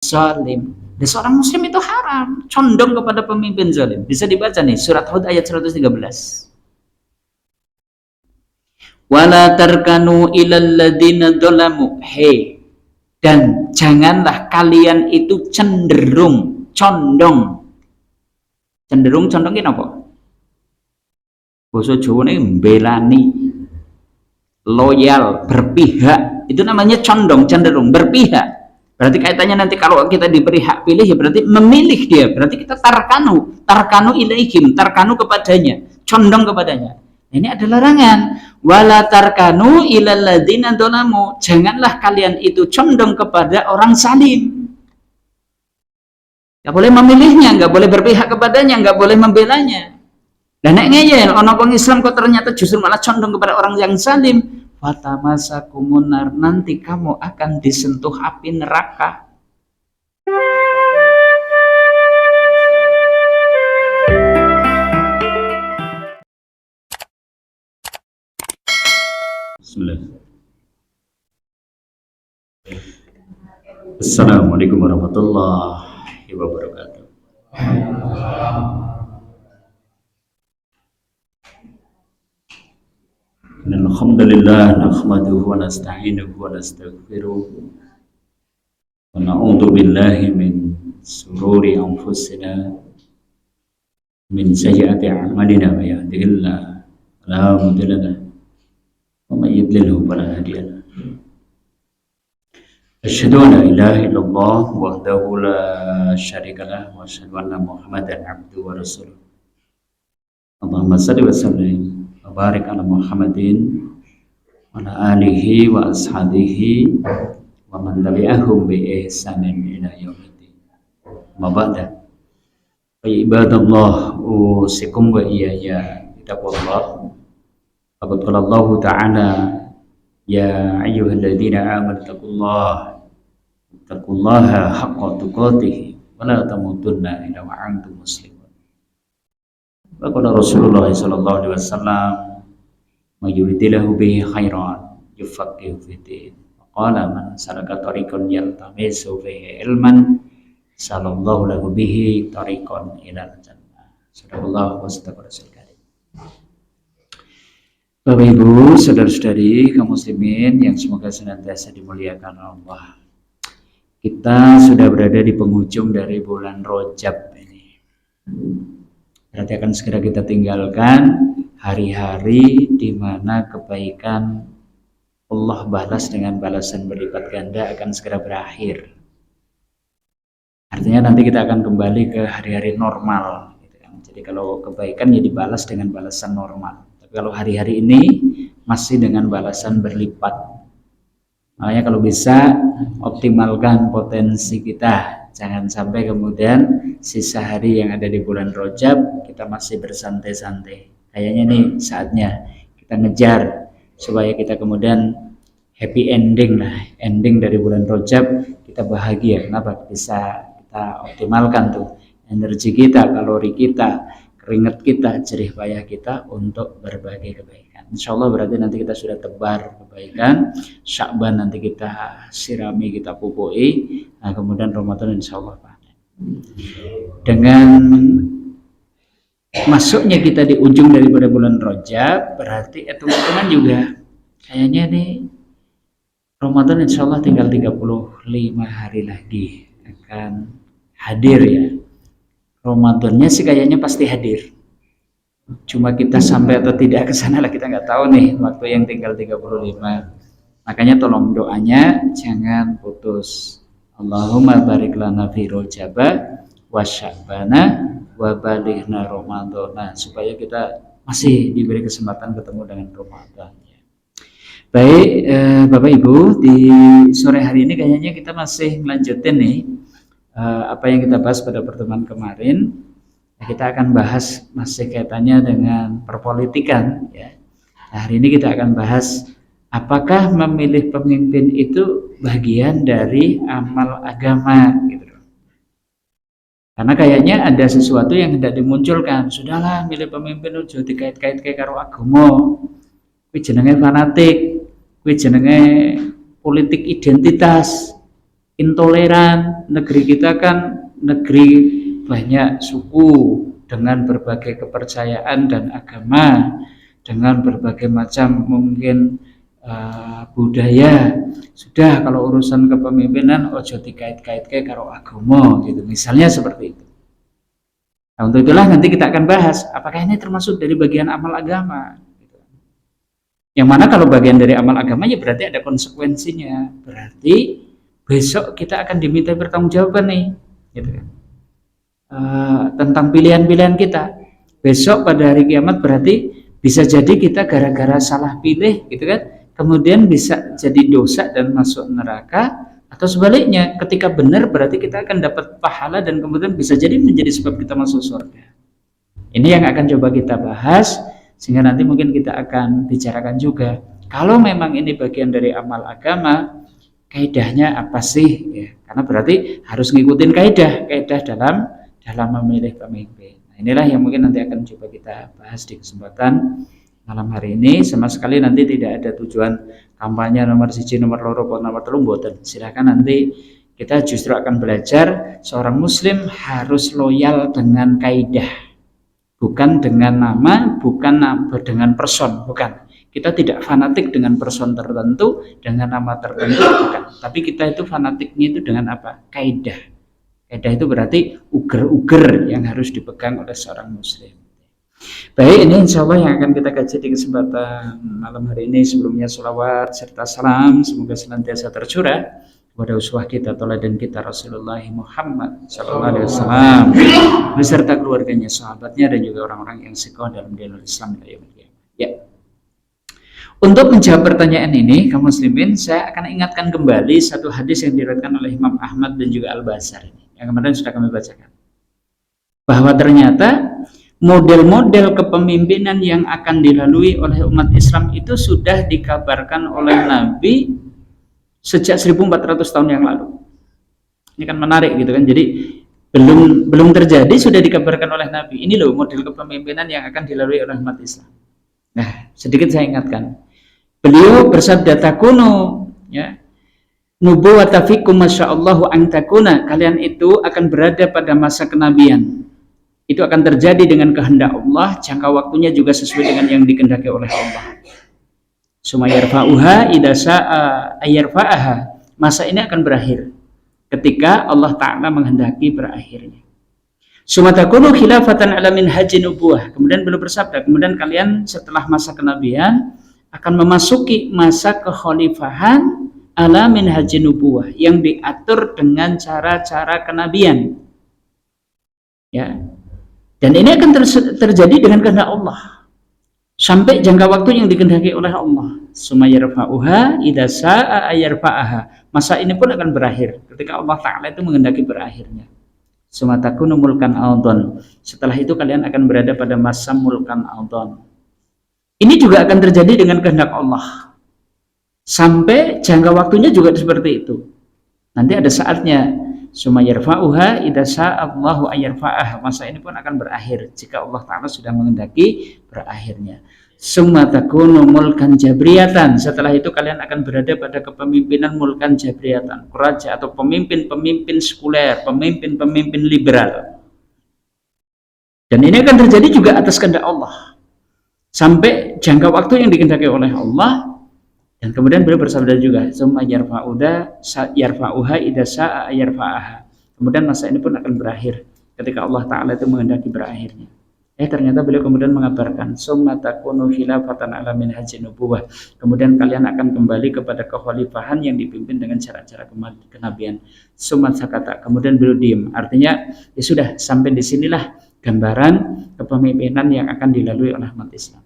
zalim. Dan seorang muslim itu haram condong kepada pemimpin zalim. Bisa dibaca nih surat Hud ayat 113. Wala tarkanu ilal ladzina dzalamu. Hei, dan janganlah kalian itu cenderung, condong. Cenderung ini apa? Basa Jawa ini mbelani, loyal, berpihak. Itu namanya condong, cenderung, berpihak. Berarti kaitannya nanti kalau kita diberi hak pilih ya berarti memilih dia. Berarti kita tarkanu ilaihim, tarkanu kepadanya, condong kepadanya. Ini ada larangan. Wala tarkanu ilal ladzina dzalamu. Janganlah kalian itu condong kepada orang zalim. Enggak boleh memilihnya, enggak boleh berpihak kepadanya, enggak boleh membelanya. Dan nek ngeyel ana wong Islam kok ternyata justru malah condong kepada orang yang zalim. Fatamasakumun, nanti kamu akan disentuh api neraka. Bismillah. Assalamualaikum warahmatullahi wabarakatuh. Alhamdulillah nahmaduhu wa nasta'inuhu wa nastaghfiruh wa na'udzu billahi min shururi anfusina min sayyiati a'malina may yahdihillahu fala mudilla lahu wa may yudlilhu fala hadiya lahu. Asyhadu an la ilaha illallah wahdahu la syarika lahu wa asyhadu anna Muhammadan abduhu wa rasuluh. Allahumma shalli wa sallim wa barik ala Muhammadin wa ala alihi wa ashabihi wa man tabi'ahum bi ihsanin ila yaumiddin. Ma ba'da. Fa ibadallah usikum wa iyaya bittaqwallah. Faqad qala Allah ta'ala ya ayyuhalladzina amanu taqullaha haqqa tuqatih wa la tamutunna illa wa antum muslimun. Wa qala Rasulullah sallallahu alaihi wasallam may yuridillahu bihi khairan yufaqihu fid-din. Qala man salaka tariqan yaltamisu fihi ilman sallallahu lahu bihi tariqan ilal jannah. Sadaqallahu wa sadaqa rasul karim. Bapak Ibu, saudara-saudari kaum muslimin yang semoga senantiasa dimuliakan Allah. Kita sudah berada di penghujung dari bulan Rajab ini. Berarti akan segera kita tinggalkan hari-hari di mana kebaikan Allah balas dengan balasan berlipat ganda akan segera berakhir. Artinya nanti kita akan kembali ke hari-hari normal. Jadi kalau kebaikan ya dibalas dengan balasan normal. Tapi kalau hari-hari ini masih dengan balasan berlipat. Makanya kalau bisa optimalkan potensi kita. Jangan sampai kemudian sisa hari yang ada di bulan Rajab kita masih bersantai-santai. Kayaknya nih saatnya kita ngejar supaya kita kemudian happy ending lah. Ending dari bulan Rajab kita bahagia. Kenapa? Bisa kita optimalkan tuh energi kita, kalori kita, keringat kita, jerih payah kita untuk berbagai kebaikan. Insya Allah berarti nanti kita sudah tebar kebaikan. Sya'ban nanti kita sirami, kita pupui. Nah kemudian Ramadan insya Allah panen. Dengan masuknya kita di ujung daripada bulan Rajab, berarti hitung-hitungan juga kayaknya nih Ramadan insya Allah tinggal 35 hari lagi akan hadir ya. Ramadannya sih kayaknya pasti hadir. Cuma kita sampai atau tidak ke sana lah kita nggak tahu nih waktu yang tinggal 35. Makanya tolong doanya jangan putus. Allahumma barik lana fi Rajaba wa Sya'bana wa balighna Ramadhana, supaya kita masih diberi kesempatan ketemu dengan Ramadan. Baik, Bapak Ibu, di sore hari ini kayaknya kita masih melanjutin nih apa yang kita bahas pada pertemuan kemarin. Kita akan bahas masih kaitannya dengan perpolitikan ya. Nah, hari ini kita akan bahas apakah memilih pemimpin itu bagian dari amal agama gitu. Karena kayaknya ada sesuatu yang hendak dimunculkan. Sudahlah milih pemimpin itu dikait-kait karo agama. Kuwi jenenge fanatik, kuwi jenenge politik identitas. intoleran. Negeri kita kan negeri banyak suku dengan berbagai kepercayaan dan agama, dengan berbagai macam mungkin budaya. Sudah, kalau urusan kepemimpinan ojo dikait-kaitke karo agama gitu, misalnya seperti itu. Nah, untuk itulah nanti kita akan bahas apakah ini termasuk dari bagian amal agama gitu. Yang mana kalau bagian dari amal agama ya berarti ada konsekuensinya, berarti besok kita akan diminta bertanggungjawaban nih gitu kan. Tentang pilihan-pilihan kita besok pada hari kiamat. Berarti bisa jadi kita gara-gara salah pilih gitu kan, kemudian bisa jadi dosa dan masuk neraka, atau sebaliknya ketika benar berarti kita akan dapat pahala dan kemudian bisa jadi menjadi sebab kita masuk surga. Ini yang akan coba kita bahas, sehingga nanti mungkin kita akan bicarakan juga kalau memang ini bagian dari amal agama, kaidahnya apa sih ya, karena berarti harus ngikutin kaidah dalam memilih pemimpin. Nah, inilah yang mungkin nanti akan coba kita bahas di kesempatan malam hari ini. Sama sekali nanti tidak ada tujuan kampanye nomor 1, nomor 2, nomor 3 mboten. Silakan, nanti kita justru akan belajar seorang muslim harus loyal dengan kaidah, bukan dengan nama, bukan dengan person, bukan. Kita tidak fanatik dengan person tertentu, dengan nama tertentu, bukan. Tapi kita itu fanatiknya itu dengan apa? Kaidah. Kaidah itu berarti uger-uger yang harus dipegang oleh seorang muslim. Baik, ini insya Allah yang akan kita kaji di kesempatan malam hari ini. Sebelumnya sholawat serta salam semoga senantiasa tercurah kepada uswah kita, teladan kita Rasulullah Muhammad SAW beserta keluarganya, sahabatnya, dan juga orang-orang yang sikoh dalam dinul Islam. Ya. Untuk menjawab pertanyaan ini, kaum muslimin, saya akan ingatkan kembali satu hadis yang diriwayatkan oleh Imam Ahmad dan juga Al-Bazar yang kemarin sudah kami bacakan, bahwa ternyata model-model kepemimpinan yang akan dilalui oleh umat Islam itu sudah dikabarkan oleh Nabi sejak 1400 tahun yang lalu. Ini kan menarik gitu kan. Jadi belum terjadi sudah dikabarkan oleh Nabi. Ini loh model kepemimpinan yang akan dilalui oleh umat Islam. Nah, sedikit saya ingatkan. Beliau bersabda, takunu ya, nubuwata fikum masyaallahu an takuna, kalian itu akan berada pada masa kenabian. Itu akan terjadi dengan kehendak Allah, jangka waktunya juga sesuai dengan yang dikehendaki oleh Allah. Sumayarfa'uha idza sa'a ayarfa'aha. Masa ini akan berakhir ketika Allah Ta'ala menghendaki berakhirnya. Sumatakunu khilafatan ala minhajin nubuwah. Kemudian beliau bersabda, kemudian kalian setelah masa kenabian akan memasuki masa kekhalifahan ala minhajin nubuwah, yang diatur dengan cara-cara kenabian. Ya. Dan ini akan terjadi dengan kehendak Allah sampai jangka waktu yang dikehendaki oleh Allah. Sumayarfa'uha idza sa'a ayarfa'aha. Masa ini pun akan berakhir ketika Allah Ta'ala itu menghendaki berakhirnya. Sumatakunu mulkan audon. Setelah itu kalian akan berada pada masa mulkan audon. Ini juga akan terjadi dengan kehendak Allah sampai jangka waktunya juga seperti itu. Nanti ada saatnya sumayarfa'uha idza sa'allahu ayarfa'aha. Masa ini pun akan berakhir jika Allah Ta'ala sudah menghendaki berakhirnya. Summa takunu mulkan jabriyatan. Setelah itu kalian akan berada pada kepemimpinan mulkan jabriyatan, raja atau pemimpin-pemimpin sekuler, pemimpin-pemimpin liberal. Dan ini akan terjadi juga atas kehendak Allah sampai jangka waktu yang dikehendaki oleh Allah. Dan kemudian beliau bersabda juga, summa yarfa'uha idza sa'a yarfa'aha. Kemudian masa ini pun akan berakhir ketika Allah Ta'ala itu menghendaki berakhirnya. Ternyata beliau kemudian mengabarkan, summa takunu khilafatan ala minhajin nubuwah. Kemudian kalian akan kembali kepada kekhalifahan yang dipimpin dengan cara-cara kenabian. Summa sakata. Kemudian beliau diam. Artinya ya sudah, sampai di sinilah gambaran kepemimpinan yang akan dilalui oleh umat Islam.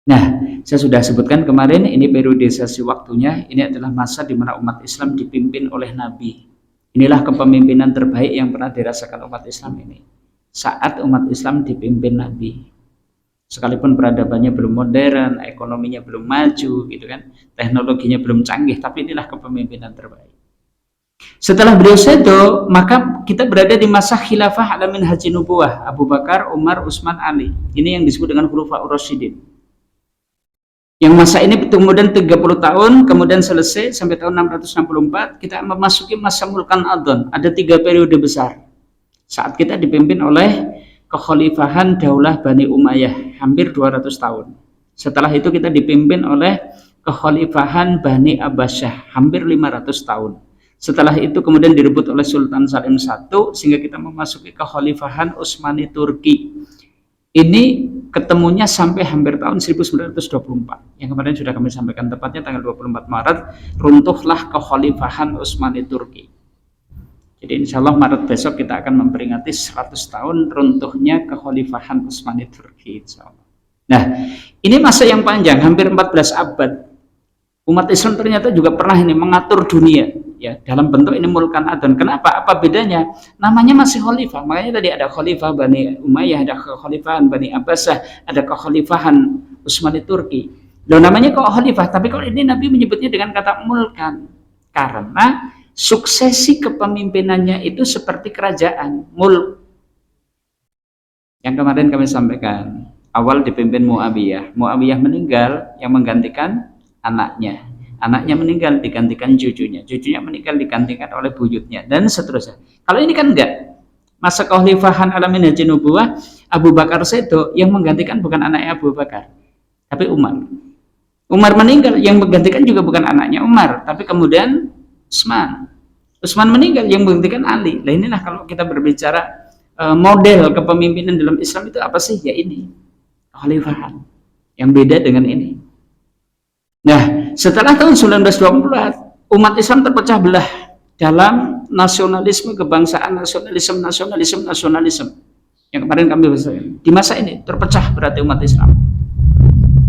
Nah, saya sudah sebutkan kemarin, ini periodisasi waktunya. Ini adalah masa di mana umat Islam dipimpin oleh Nabi. Inilah kepemimpinan terbaik yang pernah dirasakan umat Islam ini. Saat umat Islam dipimpin Nabi. Sekalipun peradabannya belum modern, ekonominya belum maju, gitu kan, teknologinya belum canggih, tapi inilah kepemimpinan terbaik. Setelah beliau sedo, maka kita berada di masa khilafah ala minhajin nubuwah, Abu Bakar, Umar, Utsman, Ali. Ini yang disebut dengan khulafaur rasyidin. Yang masa ini kemudian 30 tahun, kemudian selesai sampai tahun 664, kita memasuki masa Mulkan Adhan. Ada 3 periode besar. Saat kita dipimpin oleh kekhalifahan Daulah Bani Umayyah, hampir 200 tahun. Setelah itu kita dipimpin oleh kekhalifahan Bani Abbasiyah, hampir 500 tahun. Setelah itu kemudian direbut oleh Sultan Salim I, sehingga kita memasuki kekhalifahan Utsmani Turki. Ini ketemunya sampai hampir tahun 1924. Yang kemarin sudah kami sampaikan, tepatnya tanggal 24 Maret, runtuhlah kekhalifahan Utsmani Turki. Jadi insya Allah Maret besok kita akan memperingati 100 tahun runtuhnya kekhalifahan Utsmani Turki, insya Allah. Nah, ini masa yang panjang, hampir 14 abad. Umat Islam ternyata juga pernah ini mengatur dunia, ya, dalam bentuk ini Mulkan Adhan. Kenapa? Apa bedanya? Namanya masih khalifah. Makanya tadi ada khalifah Bani Umayyah, ada kekhalifahan Bani Abbasiyah, ada kekhalifahan Utsmani Turki. Loh, namanya kok khalifah, tapi kalau ini Nabi menyebutnya dengan kata mulkan, karena suksesi kepemimpinannya itu seperti kerajaan, mulk. Yang kemarin kami sampaikan, awal dipimpin Muawiyah. Muawiyah meninggal, yang menggantikan anaknya. Anaknya meninggal, digantikan cucunya. Cucunya meninggal, digantikan oleh buyutnya, dan seterusnya. Kalau ini kan enggak. Masa kekhalifahan ala minhajin nubuwah, Abu Bakar Sedo, yang menggantikan bukan anaknya Abu Bakar, tapi Umar. Umar meninggal, yang menggantikan juga bukan anaknya Umar, tapi kemudian Utsman. Utsman meninggal, yang menggantikan Ali. Nah, inilah kalau kita berbicara model kepemimpinan dalam Islam itu apa sih? Ya ini, kekhalifahan. Yang beda dengan ini. Nah, setelah tahun 1924, umat Islam terpecah belah dalam nasionalisme kebangsaan, nasionalisme. Yang kemarin kami bahas, di masa ini terpecah berarti umat Islam.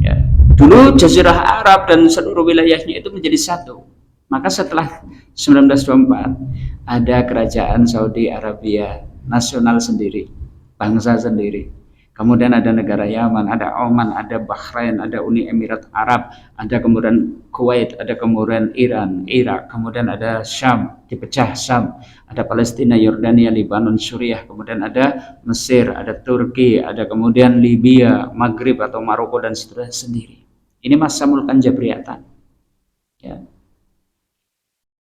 Ya, dulu Jazirah Arab dan seluruh wilayahnya itu menjadi satu. Maka setelah 1924 ada kerajaan Saudi Arabia nasional sendiri, bangsa sendiri. Kemudian ada negara Yaman, ada Oman, ada Bahrain, ada Uni Emirat Arab, ada kemudian Kuwait, ada kemudian Iran, Irak, kemudian ada Syam, dipecah Syam, ada Palestina, Yordania, Lebanon, Suriah, kemudian ada Mesir, ada Turki, ada kemudian Libya, Maghrib atau Maroko, dan seterusnya sendiri. Ini masa Mulkan Jabriyatan. Ya.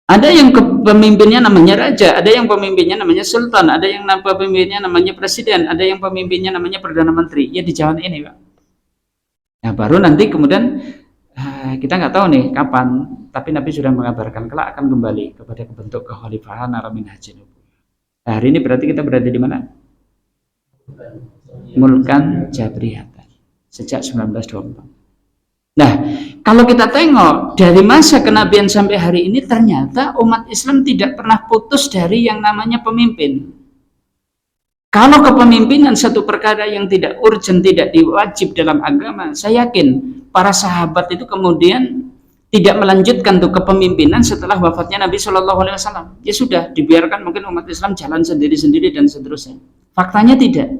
Ada yang pemimpinnya namanya raja, ada yang pemimpinnya namanya sultan, ada yang pemimpinnya namanya presiden, ada yang pemimpinnya namanya perdana menteri. Ya, di zaman ini, Pak. Nah, baru nanti kemudian kita nggak tahu nih kapan, tapi Nabi sudah mengabarkan kelak akan kembali kepada bentuk kekhalifahan ala minhajin nubuwah. Nah, hari ini berarti kita berada di mana? Mulkan Jabriyatan sejak 1924. Nah, kalau kita tengok dari masa kenabian sampai hari ini, ternyata umat Islam tidak pernah putus dari yang namanya pemimpin. Kalau kepemimpinan satu perkara yang tidak urgent, tidak diwajib dalam agama, saya yakin para sahabat itu kemudian tidak melanjutkan tuh kepemimpinan setelah wafatnya Nabi Shallallahu Alaihi Wasallam. Ya sudah, dibiarkan mungkin umat Islam jalan sendiri-sendiri dan seterusnya. Faktanya tidak.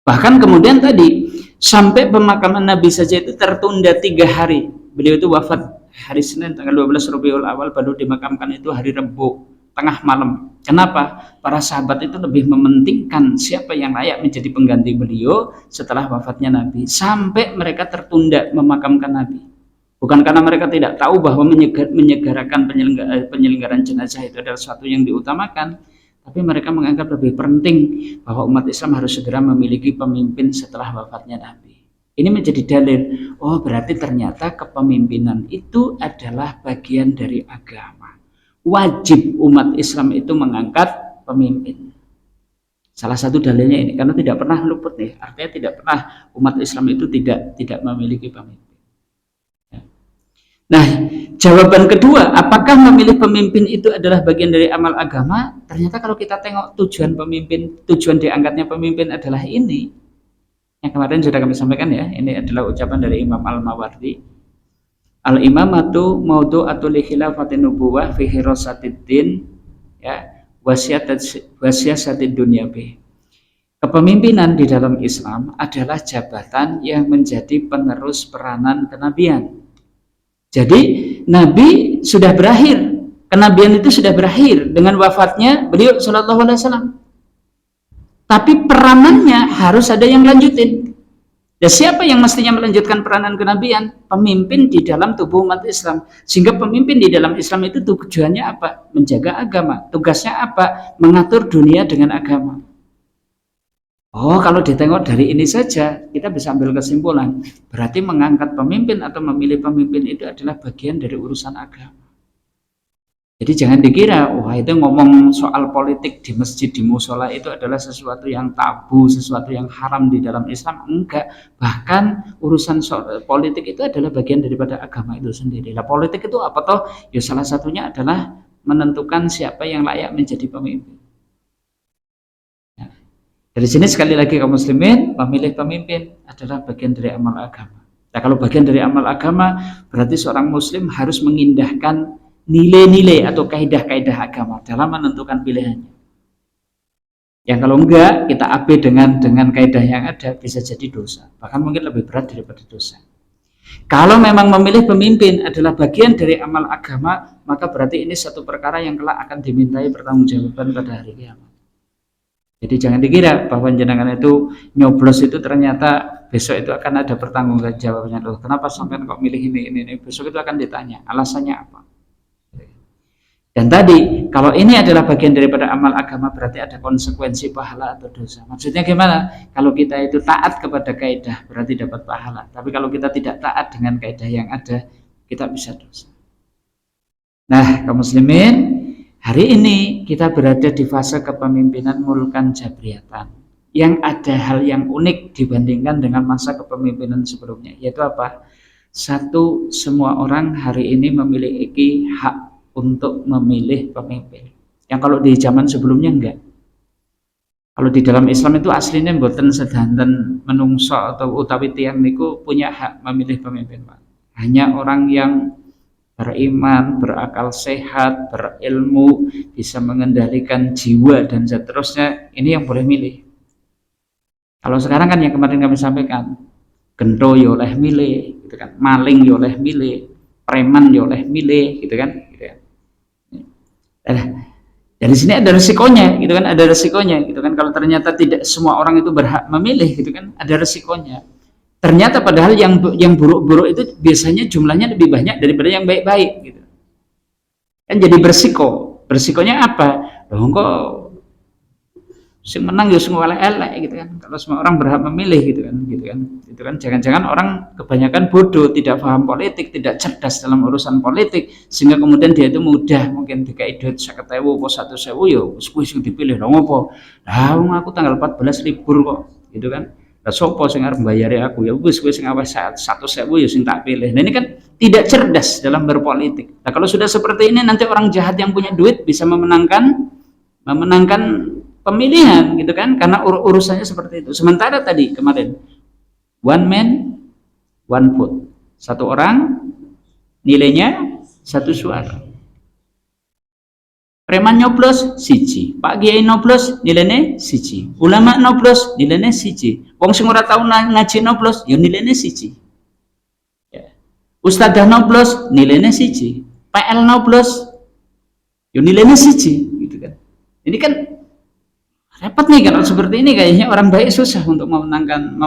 Bahkan kemudian tadi sampai pemakaman Nabi saja itu tertunda 3 hari. Beliau itu wafat hari Senin tanggal 12 Rabiul Awal, baru dimakamkan itu hari Rabu tengah malam. Kenapa? Para sahabat itu lebih mementingkan siapa yang layak menjadi pengganti beliau setelah wafatnya Nabi, sampai mereka tertunda memakamkan Nabi. Bukan karena mereka tidak tahu bahwa menyegarakan penyelenggaraan jenazah itu adalah sesuatu yang diutamakan, tapi mereka menganggap lebih penting bahwa umat Islam harus segera memiliki pemimpin setelah wafatnya Nabi. Ini menjadi dalil, oh berarti ternyata kepemimpinan itu adalah bagian dari agama. Wajib umat Islam itu mengangkat pemimpin. Salah satu dalilnya ini, karena tidak pernah luput nih, artinya tidak pernah umat Islam itu tidak memiliki pemimpin. Nah, jawaban kedua, apakah memilih pemimpin itu adalah bagian dari amal agama? Ternyata kalau kita tengok tujuan diangkatnya pemimpin adalah ini. Yang kemarin sudah kami sampaikan ya, ini adalah ucapan dari Imam Al-Mawardi. Al-imamatu maudu'atu li khilafatin nubuwah fi hirasatiddin, ya, wasiyasatid dunyabi. Kepemimpinan di dalam Islam adalah jabatan yang menjadi penerus peranan kenabian. Jadi Nabi sudah berakhir, kenabian itu sudah berakhir dengan wafatnya beliau Shallallahu Alaihi Wasallam. Tapi peranannya harus ada yang lanjutin. Ya siapa yang mestinya melanjutkan peranan kenabian? Pemimpin di dalam tubuh umat Islam. Sehingga pemimpin di dalam Islam itu tujuannya apa? Menjaga agama. Tugasnya apa? Mengatur dunia dengan agama. Oh, kalau ditengok dari ini saja, kita bisa ambil kesimpulan. Berarti mengangkat pemimpin atau memilih pemimpin itu adalah bagian dari urusan agama. Jadi jangan dikira, wah itu ngomong soal politik di masjid, di musola itu adalah sesuatu yang tabu, sesuatu yang haram di dalam Islam. Enggak. Bahkan urusan soal politik itu adalah bagian daripada agama itu sendiri. Nah, politik itu apa toh? Ya salah satunya adalah menentukan siapa yang layak menjadi pemimpin. Nah, dari sini sekali lagi kaum muslimin, memilih pemimpin adalah bagian dari amal agama. Nah, kalau bagian dari amal agama, berarti seorang muslim harus mengindahkan nilai-nilai atau kaidah-kaidah agama dalam menentukan pilihannya. Yang kalau enggak kita AB dengan kaidah yang ada bisa jadi dosa, bahkan mungkin lebih berat daripada dosa. Kalau memang memilih pemimpin adalah bagian dari amal agama, maka berarti ini satu perkara yang kelak akan dimintai pertanggungjawaban pada hari kiamat. Jadi jangan dikira bahwa jenengan itu nyoblos itu ternyata besok itu akan ada pertanggungjawabannya. Loh, kenapa sampai kok milih ini? Besok itu akan ditanya alasannya apa. Dan tadi, kalau ini adalah bagian daripada amal agama, berarti ada konsekuensi pahala atau dosa. Maksudnya gimana? Kalau kita itu taat kepada kaidah, berarti dapat pahala. Tapi kalau kita tidak taat dengan kaidah yang ada, kita bisa dosa. Nah, kaum muslimin, hari ini kita berada di fase kepemimpinan Mulkan Jabriyatan. Yang ada hal yang unik dibandingkan dengan masa kepemimpinan sebelumnya. Yaitu apa? Satu, semua orang hari ini memiliki hak untuk memilih pemimpin. Yang kalau di zaman sebelumnya enggak. Kalau di dalam Islam itu aslinya mboten sedanten menungso atau utawi tiyang niku punya hak memilih pemimpin, Pak. Hanya orang yang beriman, berakal sehat, berilmu, bisa mengendalikan jiwa dan seterusnya, ini yang boleh milih. Kalau sekarang kan yang kemarin kami sampaikan, gento ya oleh milih, gitu kan, maling ya oleh milih, preman ya oleh milih, gitu kan. Dari sini ada resikonya, gitu kan, ada resikonya, gitu kan. Kalau ternyata tidak semua orang itu berhak memilih, gitu kan, ada resikonya. Ternyata padahal yang buruk-buruk itu biasanya jumlahnya lebih banyak daripada yang baik-baik, gitu. Kan jadi bersiko. Bersikonya apa? Loh, kok sing menang ya semua elek-elek, gitu kan. Kalau semua orang berhak memilih, gitu kan jangan-jangan orang kebanyakan bodoh, tidak paham politik, tidak cerdas dalam urusan politik, sehingga kemudian dia itu mudah mungkin dikai duit 50.000 atau 100.000 ya wis sing dipilih lho ngopo. Lah aku tanggal 14 libur kok, gitu kan. Lah sapa sing arep mbayari aku, ya wis sing awes 100.000 ya sing tak pilih. Nah ini kan tidak cerdas dalam berpolitik. Nah kalau sudah seperti ini, nanti orang jahat yang punya duit bisa memenangkan pemilihan, gitu kan, karena urusannya seperti itu. Sementara tadi kemarin one man one vote, satu orang nilainya satu suara. Preman nyoblos siji, Pak Kiai nyoblos nilainya siji, ulama nyoblos nilainya siji, wong sing ora tau ngaji nyoblos ya nilainya siji, ya. Ustadzah nyoblos nilainya siji, PL nyoblos ya nilainya siji, gitu kan. Ini kan repot nih kalau seperti ini, kayaknya orang baik susah untuk memenangkan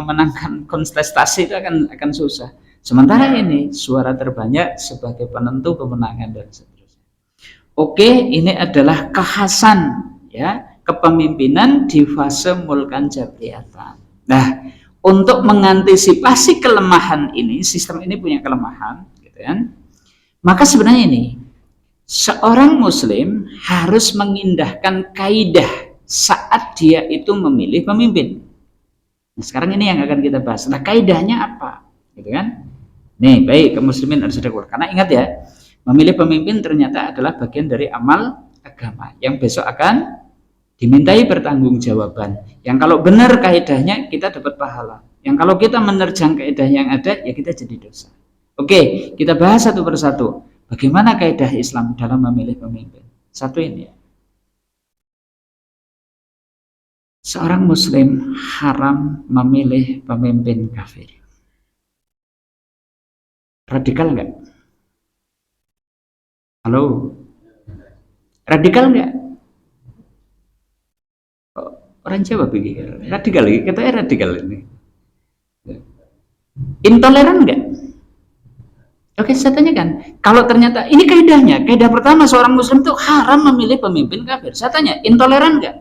kontestasi, itu akan susah. Sementara ini suara terbanyak sebagai penentu kemenangan dan seterusnya. Oke, ini adalah kekhasan ya kepemimpinan di fase Mulkan Jabriyatan. Nah, untuk mengantisipasi kelemahan ini, sistem ini punya kelemahan, gitu kan? Maka sebenarnya ini seorang muslim harus mengindahkan kaidah saat dia itu memilih pemimpin. Nah, sekarang ini yang akan kita bahas. Nah, kaidahnya apa? Gitu kan? Nih, baik, kaum muslimin harus ada. Karena ingat ya, memilih pemimpin ternyata adalah bagian dari amal agama yang besok akan dimintai pertanggungjawaban. Yang kalau benar kaidahnya kita dapat pahala. Yang kalau kita menerjang kaidah yang ada, ya kita jadi dosa. Oke, kita bahas satu persatu. Bagaimana kaidah Islam dalam memilih pemimpin? Satu ini ya. Seorang muslim haram memilih pemimpin kafir. Radikal enggak? Halo? Radikal enggak? Orang Jawa pikir radikal, katanya radikal ini. Intoleran enggak? Oke, saya tanyakan, kalau ternyata ini kaidahnya, kaidah pertama seorang muslim itu haram memilih pemimpin kafir. Saya tanya, intoleran enggak?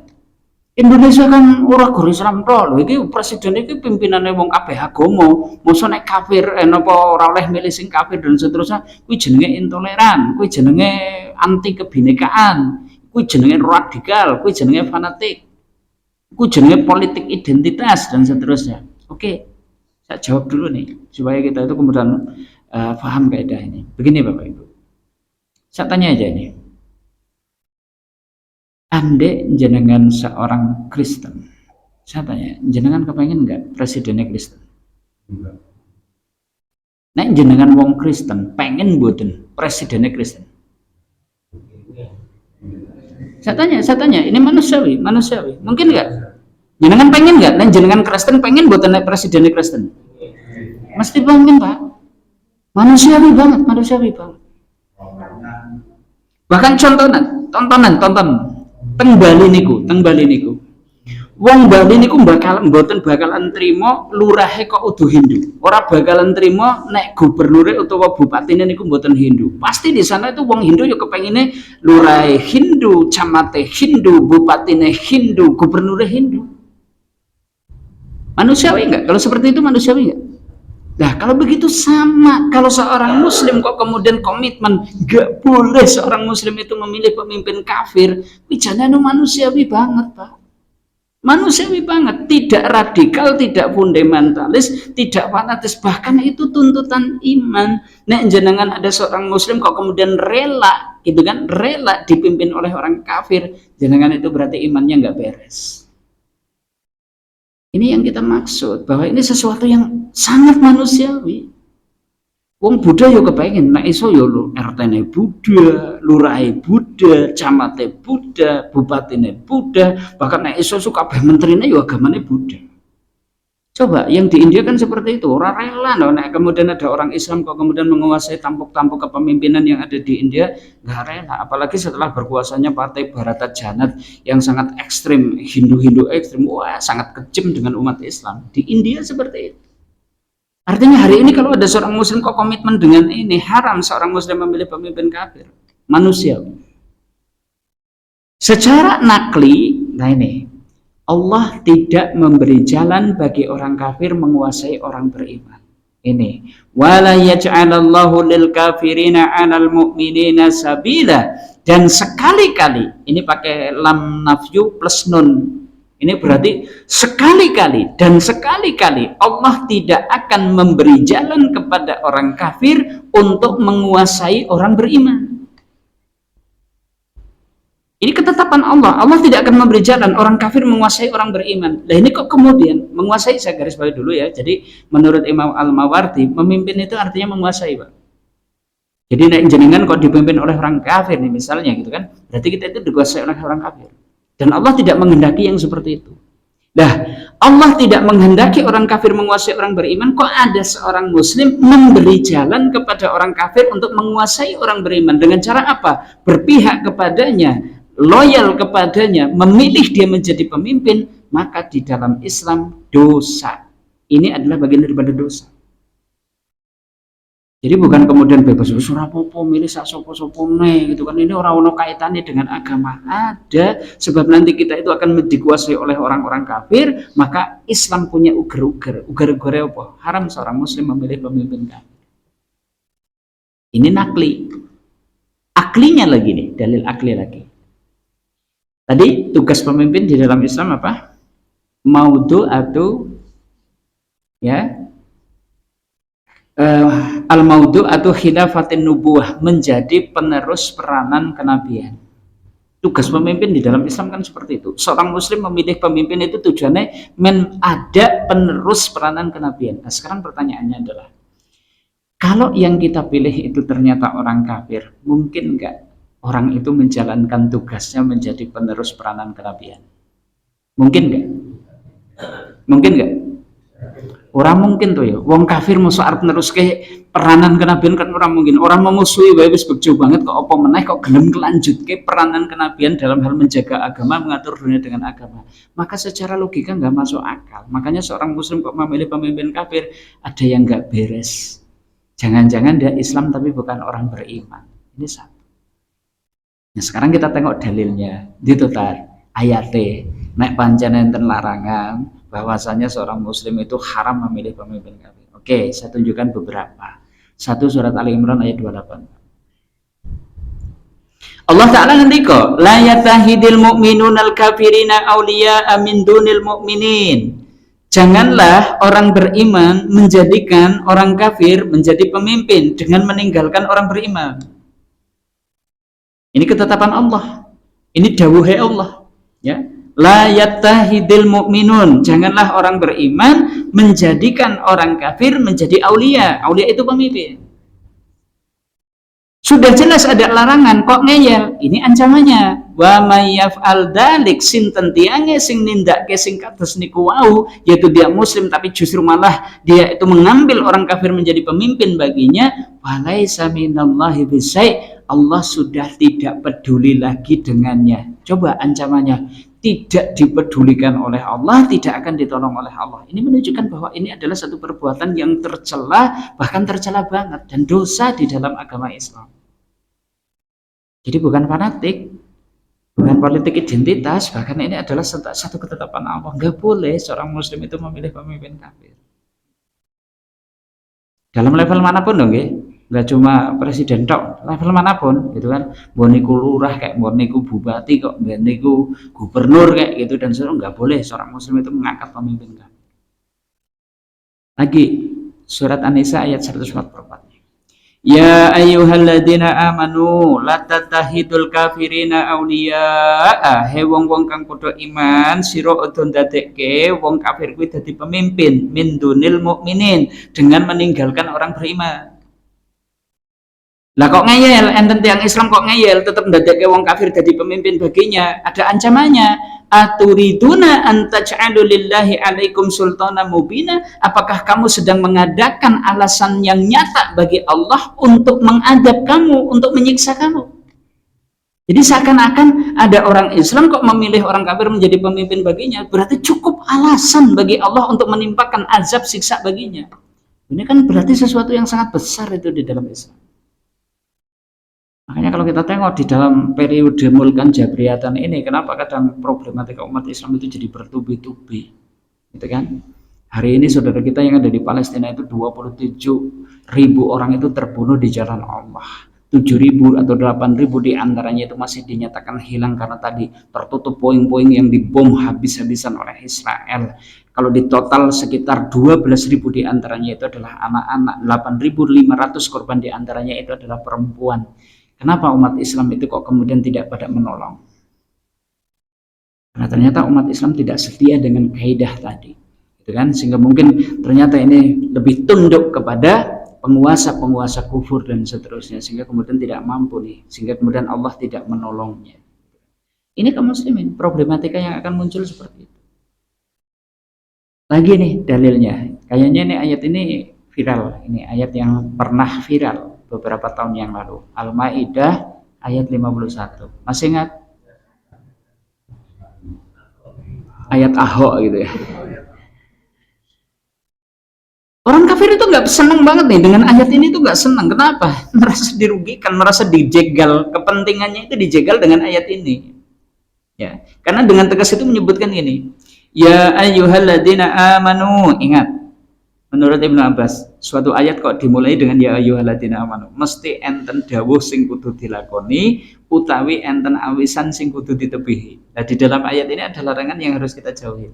Indonesia kan ora guru Islam tok lho, iki presiden iki pimpinane wong kabeh agama, mosok nek kafir napa ora oleh milih sing kafir dan seterusnya, kuwi jenenge intoleran, kuwi jenenge anti kebinekaan, kuwi jenenge radikal, kuwi jenenge fanatik, kuwi jenenge politik identitas dan seterusnya. Oke, saya jawab dulu nih supaya kita itu kemudian paham kaidah ini. Begini Bapak Ibu, saya tanya aja nih, andai jenengan seorang Kristen, saya tanya, jenengan kepengen nggak presidennya Kristen? Nek jenengan wong Kristen, pengen mboten presidennya Kristen? Saya tanya, ini manusiawi, mungkin nggak? Jenengan pengen nggak? Nek jenengan Kristen pengen mboten nek presidennya Kristen? Mesti pengen Pak. Manusiawi banget. Bahkan tontonan teng Bali niku. Wong Bali niku mboten bakalan trima lurahe kok udu Hindu. Ora bakalan trima nek gubernure utawa bupatine niku mboten Hindu. Pasti di sana itu wong Hindu yo kepengine lurahe Hindu, camate Hindu, bupatine Hindu, gubernure Hindu. Manusiawi enggak? Kalau seperti itu manusiawi enggak? Nah, kalau begitu sama, kalau seorang muslim kok kemudian komitmen gak boleh seorang muslim itu memilih pemimpin kafir, bicaranya manusiawi banget Pak. Manusiawi banget, tidak radikal, tidak fundamentalis, tidak fanatis, bahkan itu tuntutan iman. Nek jenengan ada seorang muslim kok kemudian rela, gitu kan, rela dipimpin oleh orang kafir, jenengan itu berarti imannya nggak beres. Ini yang kita maksud, bahwa ini sesuatu yang sangat manusiawi. Wong Buddha yo kepengen, nek iso yo RT-ne Buddha, lurahe Buddha, camate Buddha, bupatine Buddha, bahkan nek iso kabeh menterine yo agamane Buddha. Coba yang di India kan seperti itu, orang rela loh. Nek kemudian ada orang Islam kok kemudian menguasai tampuk-tampuk kepemimpinan yang ada di India, nggak rela. Apalagi setelah berkuasanya partai Bharata Janat yang sangat ekstrim, Hindu-Hindu ekstrim, wah sangat kejam dengan umat Islam. Di India seperti itu. Artinya hari ini kalau ada seorang muslim kok komitmen dengan ini, haram seorang muslim memilih pemimpin kafir. Manusiawi. Secara nakli, nah ini, Allah tidak memberi jalan bagi orang kafir menguasai orang beriman. Ini, wala yaj'alallahu lil kafirina 'alal mu'minina sabila, dan sekali-kali, ini pakai lam nafyu plus nun. Ini berarti sekali-kali dan sekali-kali Allah tidak akan memberi jalan kepada orang kafir untuk menguasai orang beriman. Ini ketetapan Allah. Allah tidak akan memberi jalan orang kafir menguasai orang beriman. Nah ini kok kemudian menguasai, saya garis bawah dulu ya. Jadi menurut Imam Al-Mawardi, memimpin itu artinya menguasai, Pak. Jadi nek jenengan kok dipimpin oleh orang kafir nih misalnya gitu kan, berarti kita itu dikuasai oleh orang kafir. Dan Allah tidak menghendaki yang seperti itu. Nah, Allah tidak menghendaki orang kafir menguasai orang beriman, kok ada seorang muslim memberi jalan kepada orang kafir untuk menguasai orang beriman. Dengan cara apa? Berpihak kepadanya, loyal kepadanya, memilih dia menjadi pemimpin, maka di dalam Islam dosa. Ini adalah bagian daripada dosa. Jadi bukan kemudian bebas surapopo milih sak sopo-sopone gitu kan, ini orang-orang kaitannya dengan agama ada, sebab nanti kita itu akan dikuasai oleh orang-orang kafir, maka Islam punya uger-uger apa? Haram seorang muslim memilih pemimpin kafir. Ini nakli. Aklinya lagi nih, dalil akli lagi. Tadi tugas pemimpin di dalam Islam apa? Maudhu atau ya al-maudhu atau khilafatin nubuwah, menjadi penerus peranan kenabian. Tugas pemimpin di dalam Islam kan seperti itu. Seorang muslim memilih pemimpin itu tujuannya ada penerus peranan kenabian. Nah sekarang pertanyaannya adalah, kalau yang kita pilih itu ternyata orang kafir, mungkin enggak orang itu menjalankan tugasnya menjadi penerus peranan kenabian? Mungkin enggak? Mungkin enggak? Ora mungkin tuh ya. Wong kafir mosok arep neruske peranan kenabian kan ora mungkin. Orang memusuhi wae wis bejo banget kok apa meneh kok gelem kelanjutke peranan kenabian dalam hal menjaga agama, mengatur dunia dengan agama. Maka secara logika nggak masuk akal. Makanya seorang muslim kok memilih pemimpin kafir, ada yang nggak beres. Jangan-jangan dia Islam tapi bukan orang beriman. Ini satu. Nah, sekarang kita tengok dalilnya. Ditutar ayate nek pancen enten larangan bahwasanya seorang muslim itu haram memilih pemimpin kafir. Oke, saya tunjukkan beberapa. Satu surat Ali Imran ayat 28. Allah Ta'ala ngendika, la yatahidil mu'minunal kafirina awliya'a min dunil mu'minin. Janganlah orang beriman menjadikan orang kafir menjadi pemimpin dengan meninggalkan orang beriman. Ini ketetapan Allah. Ini dawuhe Allah, ya. La yattahidil mu'minun, janganlah orang beriman menjadikan orang kafir menjadi aulia. Aulia itu pemimpin. Sudah jelas ada larangan, kok ngeyel? Ini ancamannya. Wa may yaf'al dzalik sinten tiange sing nindakke sing kados niku wau, yaitu dia muslim tapi justru malah dia itu mengambil orang kafir menjadi pemimpin baginya, falaisa minallahi bisai. Allah sudah tidak peduli lagi dengannya. Coba ancamannya, tidak dipedulikan oleh Allah, tidak akan ditolong oleh Allah. Ini menunjukkan bahwa ini adalah satu perbuatan yang tercela, bahkan tercela banget, dan dosa di dalam agama Islam. Jadi bukan fanatik, bukan politik identitas, bahkan ini adalah satu ketetapan Allah. Nggak boleh seorang muslim itu memilih pemimpin kafir. Dalam level manapun dong, ya. Nggak cuma presiden tok, level manapun gitu kan. Mau niku lurah kayak mau niku bupati kok, mau niku gubernur kayak gitu, dan seterusnya. Nggak boleh seorang muslim itu mengangkat pemimpin kafir. Lagi surat An-Nisa ayat 144. Ya ayyuhalladzina amanu la tattahidul kafirina awliya'a. He wong-wong kang padha iman sira aja ndadekke wong kafir kuwi dadi pemimpin min dunil mukminin, dengan meninggalkan orang beriman. Lah kok ngeyel, enten tiang Islam kok ngeyel tetap ndadekke wong kafir dadi pemimpin baginya, ada ancamannya. Aturiduna an taj'alu lillahi alaikum sultana mubina. Apakah kamu sedang mengadakan alasan yang nyata bagi Allah untuk mengadab kamu, untuk menyiksa kamu? Jadi seakan-akan ada orang Islam kok memilih orang kafir menjadi pemimpin baginya, berarti cukup alasan bagi Allah untuk menimpakan azab siksa baginya. Ini kan berarti sesuatu yang sangat besar itu di dalam Islam. Makanya kalau kita tengok di dalam periode Mulkan Jabriyatan ini, kenapa kadang problematika umat Islam itu jadi bertubi-tubi, gitu kan? Hari ini saudara kita yang ada di Palestina itu 27.000 orang itu terbunuh di jalan Allah. 7.000 atau 8.000 di antaranya itu masih dinyatakan hilang karena tadi tertutup poin-poin yang dibom habis-habisan oleh Israel. Kalau di total sekitar 12.000 di antaranya itu adalah anak-anak, 8.500 korban di antaranya itu adalah perempuan. Kenapa umat Islam itu kok kemudian tidak pada menolong? Karena ternyata umat Islam tidak setia dengan kaidah tadi, gitu kan? Sehingga mungkin ternyata ini lebih tunduk kepada penguasa-penguasa kufur dan seterusnya, sehingga kemudian tidak mampu nih, sehingga kemudian Allah tidak menolongnya. Ini kaum muslimin, problematika yang akan muncul seperti itu. Lagi nih dalilnya, kayaknya ini ayat ini viral, ini ayat yang pernah viral beberapa tahun yang lalu. Al-Maidah ayat 51. Masih ingat? Ayat Ahok gitu ya. Orang kafir itu nggak senang banget nih dengan ayat ini, tuh nggak senang. Kenapa? Merasa dirugikan, merasa dijegal, kepentingannya itu dijegal dengan ayat ini. Ya, karena dengan tegas itu menyebutkan ini. Ya ayyuhalladzina amanu, ingat. Menurut Ibnu Abbas, suatu ayat kok dimulai dengan ya ayyuhalladzina amanu, mesti enten dawuh sing kudu dilakoni utawi enten awisan sing kudu ditebihi. Nah, di dalam ayat ini ada larangan yang harus kita jauhi.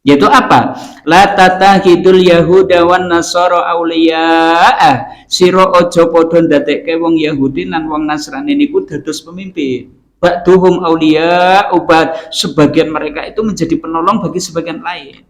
Yaitu apa? La tatakidul yahuda wan nasara auliya'a. Sira aja padha ndadekke wong Yahudi lan wong Nasrani niku dados pemimpin. Ba'duhum auliya ubad, sebagian mereka itu menjadi penolong bagi sebagian lain.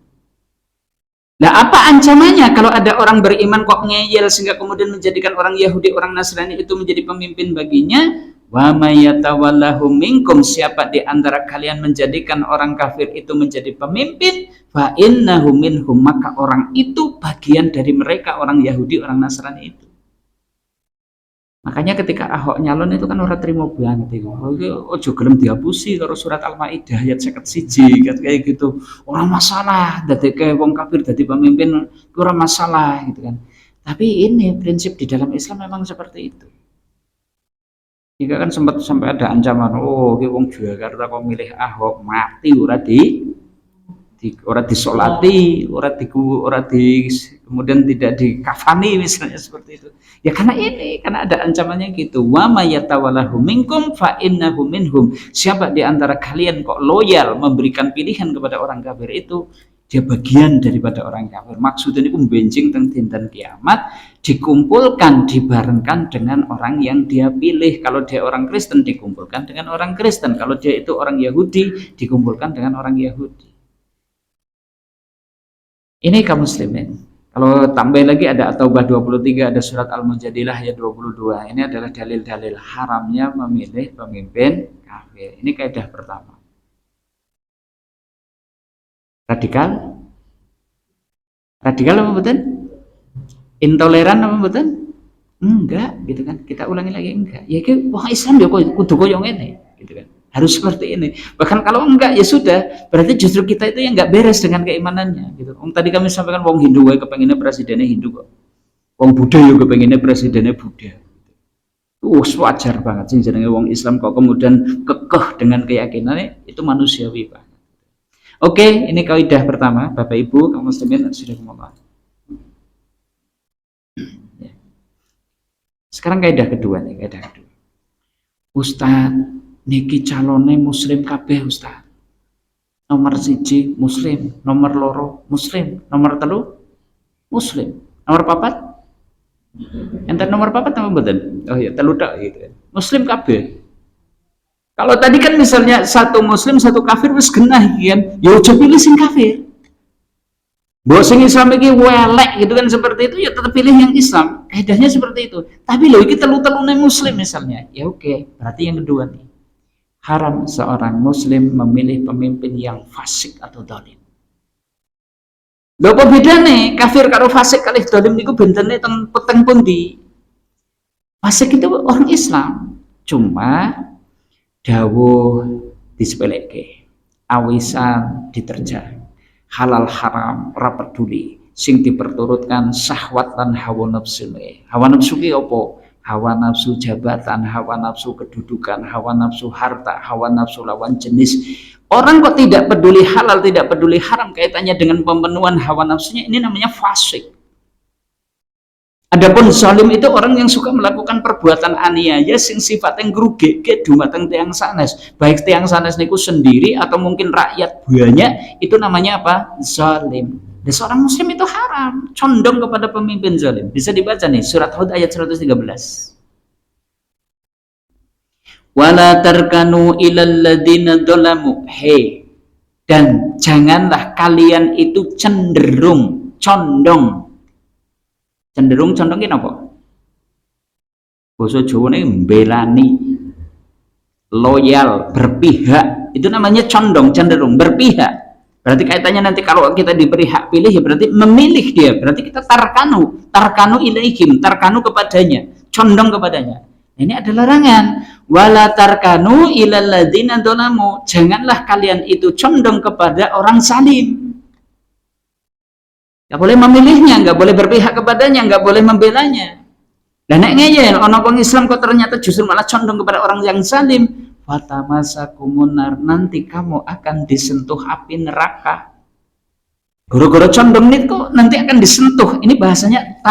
Nah, apa ancamannya kalau ada orang beriman kok ngeyel sehingga kemudian menjadikan orang Yahudi, orang Nasrani itu menjadi pemimpin baginya? Wa may yatawallahu minkum, siapa di antara kalian menjadikan orang kafir itu menjadi pemimpin, fa innahu minhum, maka orang itu bagian dari mereka, orang Yahudi, orang Nasrani itu. Makanya ketika Ahok nyalon itu kan orang terima banget itu. Ojo gelem dihapusi karo surat Al-Maidah ayat 51 kayak gitu. Orang masalah dadi kayak wong kafir dadi pemimpin orang masalah gitu kan. Tapi ini prinsip di dalam Islam memang seperti itu. Jika kan sempat sampai ada ancaman, oh, wong Jakarta kok milih Ahok mati ora ora disolati, ora di kemudian tidak dikafani misalnya seperti itu. Ya karena ada ancamannya gitu. Wa may yatawallahu minkum fa innahu minhum. Siapa di antara kalian kok loyal memberikan pilihan kepada orang kafir itu, dia bagian daripada orang kafir. Maksudnya ini benjing teng dinten kiamat, dikumpulkan, dibarengkan dengan orang yang dia pilih. Kalau dia orang Kristen, dikumpulkan dengan orang Kristen. Kalau dia itu orang Yahudi, dikumpulkan dengan orang Yahudi. Ini kaum muslimin. Kalau tambah lagi ada At-Taubah 23, ada surat Al-Mujadilah ayat 22. Ini adalah dalil-dalil haramnya memilih pemimpin kafir. Ini kaidah pertama. Radikal apa betul? Intoleran apa betul? Enggak, gitu kan. Kita ulangi lagi, enggak. Ya ki wong Islam ya kudu koyo ngene, gitu kan. Harus seperti ini. Bahkan kalau enggak ya sudah, berarti justru kita itu yang enggak beres dengan keimanannya, gitu. Tadi kami sampaikan wong Hindu wae kepenginnya presidennya Hindu kok. Wong Buddha juga kepenginnya presidennya Buddha. Wajar banget sih jenenge wong Islam kok kemudian kekeh dengan keyakinannya, itu manusiawi, Pak. Oke, ini kaidah pertama, Bapak Ibu kaum muslimin sudah ngomong. Sekarang kaidah kedua nih, kaidah kedua. Ustaz, niki calone muslim kabeh Ustaz. Nomor 1 muslim, nomor loro muslim, nomor 3 muslim, nomor 4 enten nomor 4 apa mboten? Oh iya, 3 tok gitu. Muslim kabeh. Kalau tadi kan misalnya satu muslim, satu kafir wis genah kan. Ya aja pilih sing kafir. Mbok sing Islam iki welek gitu kan seperti itu ya tetap pilih yang Islam. Kaidahnya seperti itu. Tapi lho iki telu-telune muslim misalnya. Ya oke, berarti yang kedua nih. Haram seorang muslim memilih pemimpin yang fasik atau zalim. Lho apa bedane kafir karo fasik kalih zalim niku bentene teng peteng pundi? Fasik itu orang Islam. Cuma dawuh disepeleke, awisan diterjang, halal haram ora peduli, sing diperturutkan syahwat lan hawa nafsu. Hawa nafsu ki apa? Hawa nafsu jabatan, hawa nafsu kedudukan, hawa nafsu harta, hawa nafsu lawan jenis. Orang kok tidak peduli halal, tidak peduli haram kaitannya dengan pemenuhan hawa nafsunya, ini namanya fasik. Adapun zalim itu orang yang suka melakukan perbuatan aniaya sing sifatnya ngrugike dumateng tiang sanes, baik tiang sanes niku sendiri atau mungkin rakyat banyak, itu namanya apa? Zalim. Dan seorang muslim itu haram condong kepada pemimpin zalim. Bisa dibaca nih surat Hud ayat 113. Wala tarkanu ilal ladzina dzalamu. Hei, dan janganlah kalian itu cenderung, condong apa? Basa Jawane mbelani, loyal, berpihak. Itu namanya condong, cenderung, berpihak. Berarti kaitannya nanti kalau kita diberi hak pilih ya berarti memilih dia. Berarti kita tarkanu ilaihim, tarkanu kepadanya, condong kepadanya. Ini adalah larangan. Wala tarkanu ilal ladzina dzalamu. Janganlah kalian itu condong kepada orang zalim. Nggak boleh memilihnya, nggak boleh berpihak kepadanya, nggak boleh membelanya. Dan nek ngeyel ana wong Islam kok ternyata justru malah condong kepada orang yang zalim, fatamasakumun, nanti kamu akan disentuh api neraka. Gara-gara condong itu nanti akan disentuh. Ini bahasanya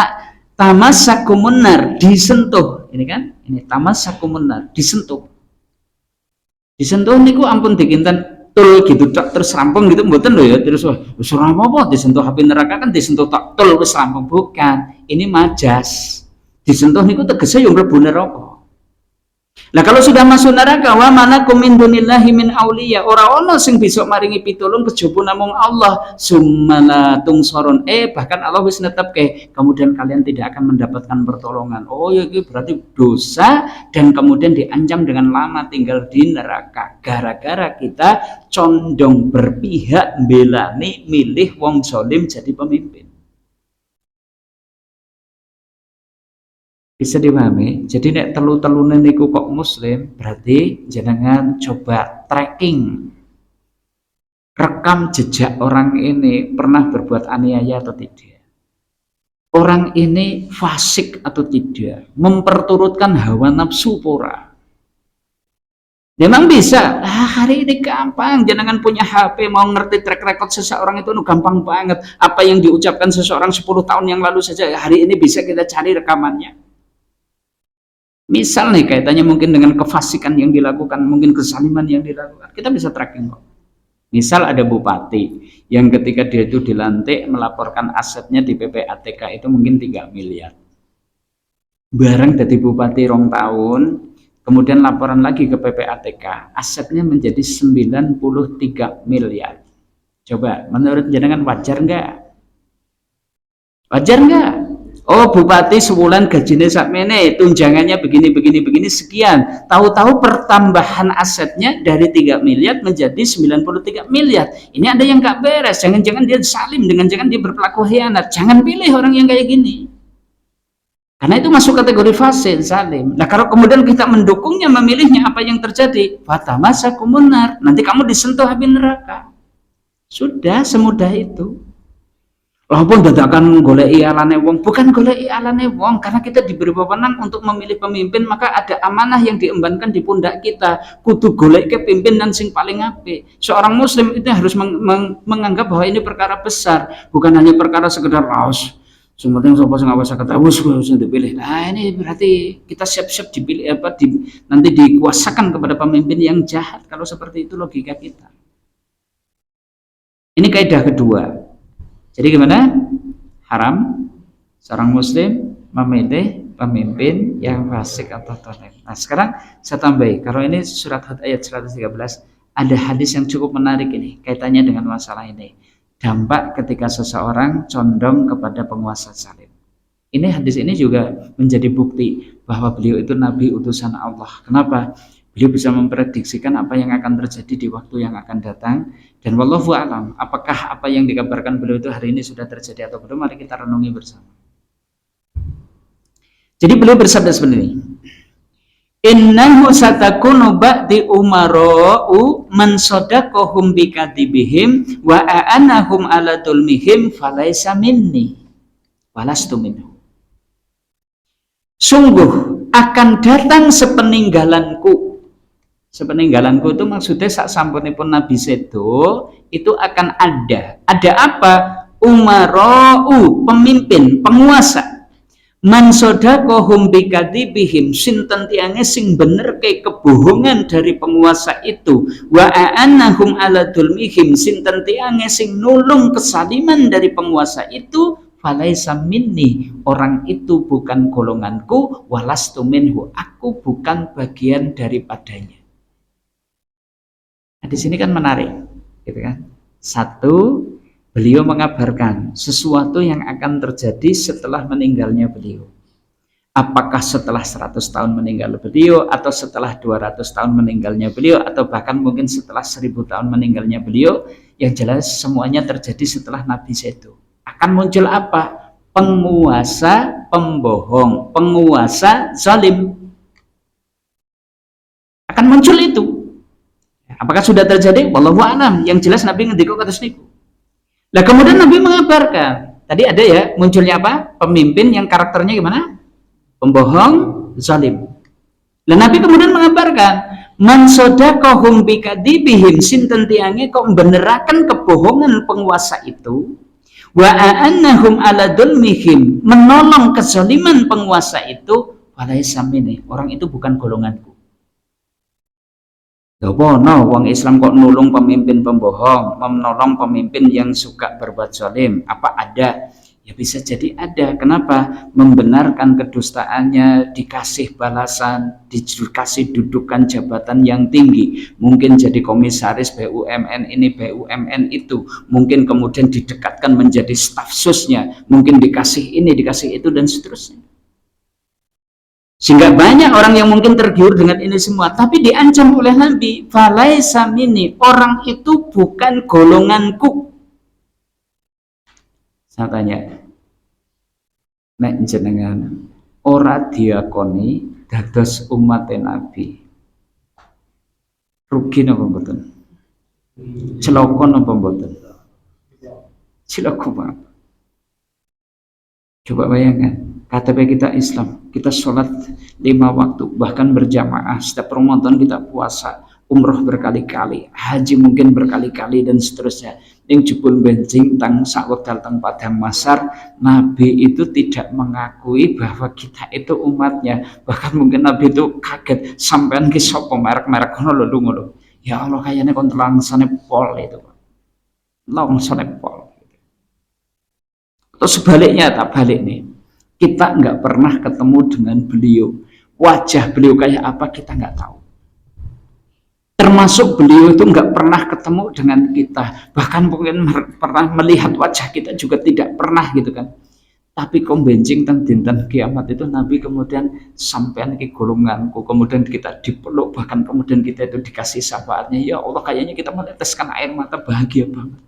tamasakumun, disentuh. Ini kan? Ini tamasakumun, disentuh. Disentuh niku ampun dikinten tul gitu terus rampung gitu mboten lho ya, terus wis ora apa disentuh api neraka kan disentuh tok tul wis rampung, bukan. Ini majas. Disentuh niku tegese yo mlebu neraka. Lah kalau sudah masuk neraka, wa manakum min dunillahi min auliya, ora ono sing bisa maringi pitulung kejaba namung Allah. Summala tungsorun, bahkan Allah wis netepke kemudian kalian tidak akan mendapatkan pertolongan. Oh ya, itu berarti dosa dan kemudian diancam dengan lama tinggal di neraka gara-gara kita condong berpihak belani milih wong zalim jadi pemimpin. Bisa dipahami. Jadi nek telu-telune niku kok muslim, berarti jenengan coba tracking, rekam jejak orang ini pernah berbuat aniaya atau tidak. Orang ini fasik atau tidak, memperturutkan hawa nafsu pora. Memang bisa. Hari ini gampang, jenengan punya HP mau ngerti track record seseorang itu gampang banget. Apa yang diucapkan seseorang 10 tahun yang lalu saja hari ini bisa kita cari rekamannya. Misal nih kaitannya mungkin dengan kefasikan yang dilakukan, mungkin kesaliman yang dilakukan, kita bisa tracking kok. Misal ada bupati yang ketika dia itu dilantik melaporkan asetnya di PPATK itu mungkin 3 miliar. Bareng dari bupati 2 tahun, kemudian laporan lagi ke PPATK, asetnya menjadi 93 miliar. Coba, menurut jenengan wajar nggak? Wajar nggak? Oh, bupati sebulan gajinya sakmene, tunjangannya begini sekian. Tahu-tahu pertambahan asetnya dari 3 miliar menjadi 93 miliar. Ini ada yang nggak beres. Jangan-jangan dia salim, jangan dia berperilaku khianat. Jangan pilih orang yang kayak gini. Karena itu masuk kategori fasid, salim. Nah, kalau kemudian kita mendukungnya, memilihnya, apa yang terjadi? Fatamasakumunnar. Nanti kamu disentuh api neraka. Sudah semudah itu. Walaupun dadakan goleki alane wong, bukan goleki alane wong, karena kita diberi wewenang untuk memilih pemimpin, maka ada amanah yang diembankan di pundak kita. Kudu golek ke pimpinan sing paling apik. Seorang muslim itu harus menganggap bahwa ini perkara besar, bukan hanya perkara sekedar raus. Sementing sapa sing awasa ketawus harus dipilih. Nah, ini berarti kita siap-siap dipilih nanti dikuasakan kepada pemimpin yang jahat. Kalau seperti itu logika kita. Ini kaidah kedua. Jadi gimana? Haram seorang muslim memilih pemimpin yang fasik atau toleran. Nah, sekarang saya tambahi, kalau ini surat Hud ayat 113, ada hadis yang cukup menarik ini, kaitannya dengan masalah ini. Dampak ketika seseorang condong kepada penguasa zalim. Ini hadis ini juga menjadi bukti bahwa beliau itu nabi utusan Allah. Kenapa? Beliau bisa memprediksikan apa yang akan terjadi di waktu yang akan datang. Dan wallahu a'lam, apakah apa yang dikabarkan beliau itu hari ini sudah terjadi atau belum, mari kita renungi bersama. Jadi beliau bersabda seperti ini. Innahu satakunu ba'di umara'u man sadaqahum bikadibihim wa a'anahum ala dulmihim falaysa minni walastu minhu. Sungguh akan datang sepeninggalanku. Sepeninggalanku itu maksudnya sak sampunipun Nabi sedo itu akan ada. Ada apa? Umara'u, pemimpin, penguasa. Man sadaqahum bikadzibihim, sinten tiange sing bener ke kebohongan dari penguasa itu. Wa a'annahum ala dulmihim, sinten tiange sing nulung kesaliman dari penguasa itu. Falaisa minni, orang itu bukan golonganku, walastu minhu, aku bukan bagian daripadanya. Nah, di sini kan menarik, gitu kan? Satu, beliau mengabarkan sesuatu yang akan terjadi setelah meninggalnya beliau. Apakah setelah 100 tahun meninggal beliau, atau setelah 200 tahun meninggalnya beliau, atau bahkan mungkin setelah 1000 tahun meninggalnya beliau, yang jelas semuanya terjadi setelah Nabi sedo. Akan muncul apa? Penguasa pembohong, penguasa zalim. Akan muncul itu. Apakah sudah terjadi? Wallahu a'lam. Yang jelas Nabi ngendika kados niku. Nah, kemudian Nabi mengabarkan, tadi ada ya munculnya apa? Pemimpin yang karakternya gimana? Pembohong, zalim. Nah, Nabi kemudian mengabarkan, man sadaqahum bikadzibihim, sinten tiange kok beneraken kebohongan penguasa itu, wa a'annahum ala dulmihim, menolong kezaliman penguasa itu, falaisa minni, orang itu bukan golonganku. Apa no wong Islam kok nulung pemimpin pembohong, menolong pemimpin yang suka berbuat zalim? Apa ada? Ya bisa jadi ada. Kenapa? Membenarkan kedustaannya, dikasih balasan, dikasih dudukan jabatan yang tinggi. Mungkin jadi komisaris BUMN ini, BUMN itu. Mungkin kemudian didekatkan menjadi staf susnya. Mungkin dikasih ini, dikasih itu, dan seterusnya. Sehingga banyak orang yang mungkin tergiur dengan ini semua. Tapi diancam oleh Nabi. Falaisa minni, orang itu bukan golonganku. Saya tanya, nek jenengan ora diakoni dados umat Nabi, rugi napa mboten? Celaka napa mboten? Celaka banget. Coba bayangkan, KTP kita Islam, kita sholat 5 waktu, bahkan berjamaah, setiap Ramadan kita puasa, umroh berkali-kali, haji mungkin berkali-kali, dan seterusnya. Yang jebul benjing tang sakwekdal teng padang masar, Nabi itu tidak mengakui bahwa kita itu umatnya. Bahkan mungkin Nabi itu kaget, sampean ki sapa merek-merek ngono lho ngono. Ya Allah, kayaknya kon langsane pol itu. Langsane pol. Terus sebaliknya, tak balik nih, kita nggak pernah ketemu dengan beliau, wajah beliau kayak apa kita nggak tahu. Termasuk beliau itu nggak pernah ketemu dengan kita, bahkan mungkin pernah melihat wajah kita juga tidak pernah gitu kan. Tapi kombenjing tentang dinten kiamat itu Nabi kemudian sampean ke golonganku, kemudian kita dipeluk, bahkan kemudian kita itu dikasih syafaatnya. Ya Allah, kayaknya kita meneteskan air mata, bahagia banget.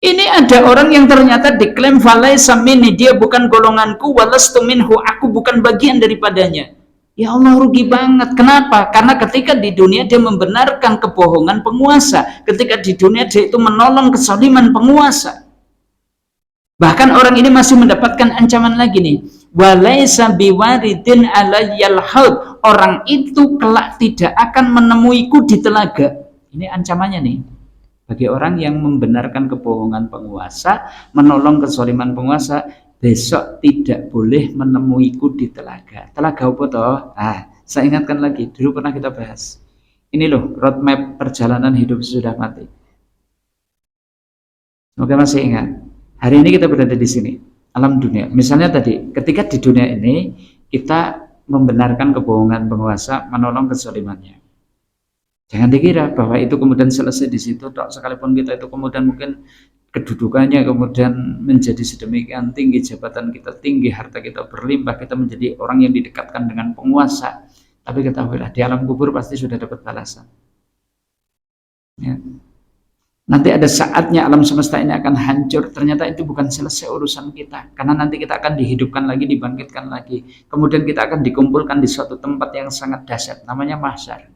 Ini ada orang yang ternyata diklaim falaisa minni, dia bukan golonganku, walastu minhu, aku bukan bagian daripadanya. Ya Allah, rugi banget. Kenapa? Karena ketika di dunia dia membenarkan kebohongan penguasa, ketika di dunia dia itu menolong kezaliman penguasa. Bahkan orang ini masih mendapatkan ancaman lagi nih. Walaisa biwaridin alayyal haud, orang itu kelak tidak akan menemuiku di telaga. Ini ancamannya nih. Bagi orang yang membenarkan kebohongan penguasa, menolong kezaliman penguasa, besok tidak boleh menemuiku di telaga. Telaga apa toh? Saya ingatkan lagi, dulu pernah kita bahas. Ini loh roadmap perjalanan hidup sesudah mati. Semoga masih ingat. Hari ini kita berada di sini, alam dunia. Misalnya tadi, ketika di dunia ini kita membenarkan kebohongan penguasa, menolong kezalimannya. Jangan dikira bahwa itu kemudian selesai di situ, sekalipun kita itu kemudian mungkin kedudukannya kemudian menjadi sedemikian tinggi, jabatan kita tinggi, harta kita berlimpah, kita menjadi orang yang didekatkan dengan penguasa. Tapi ketahuilah, di alam kubur pasti sudah dapat balasan. Ya. Nanti ada saatnya alam semesta ini akan hancur. Ternyata itu bukan selesai urusan kita, karena nanti kita akan dihidupkan lagi, dibangkitkan lagi. Kemudian kita akan dikumpulkan di suatu tempat yang sangat dahsyat, namanya mahsyar.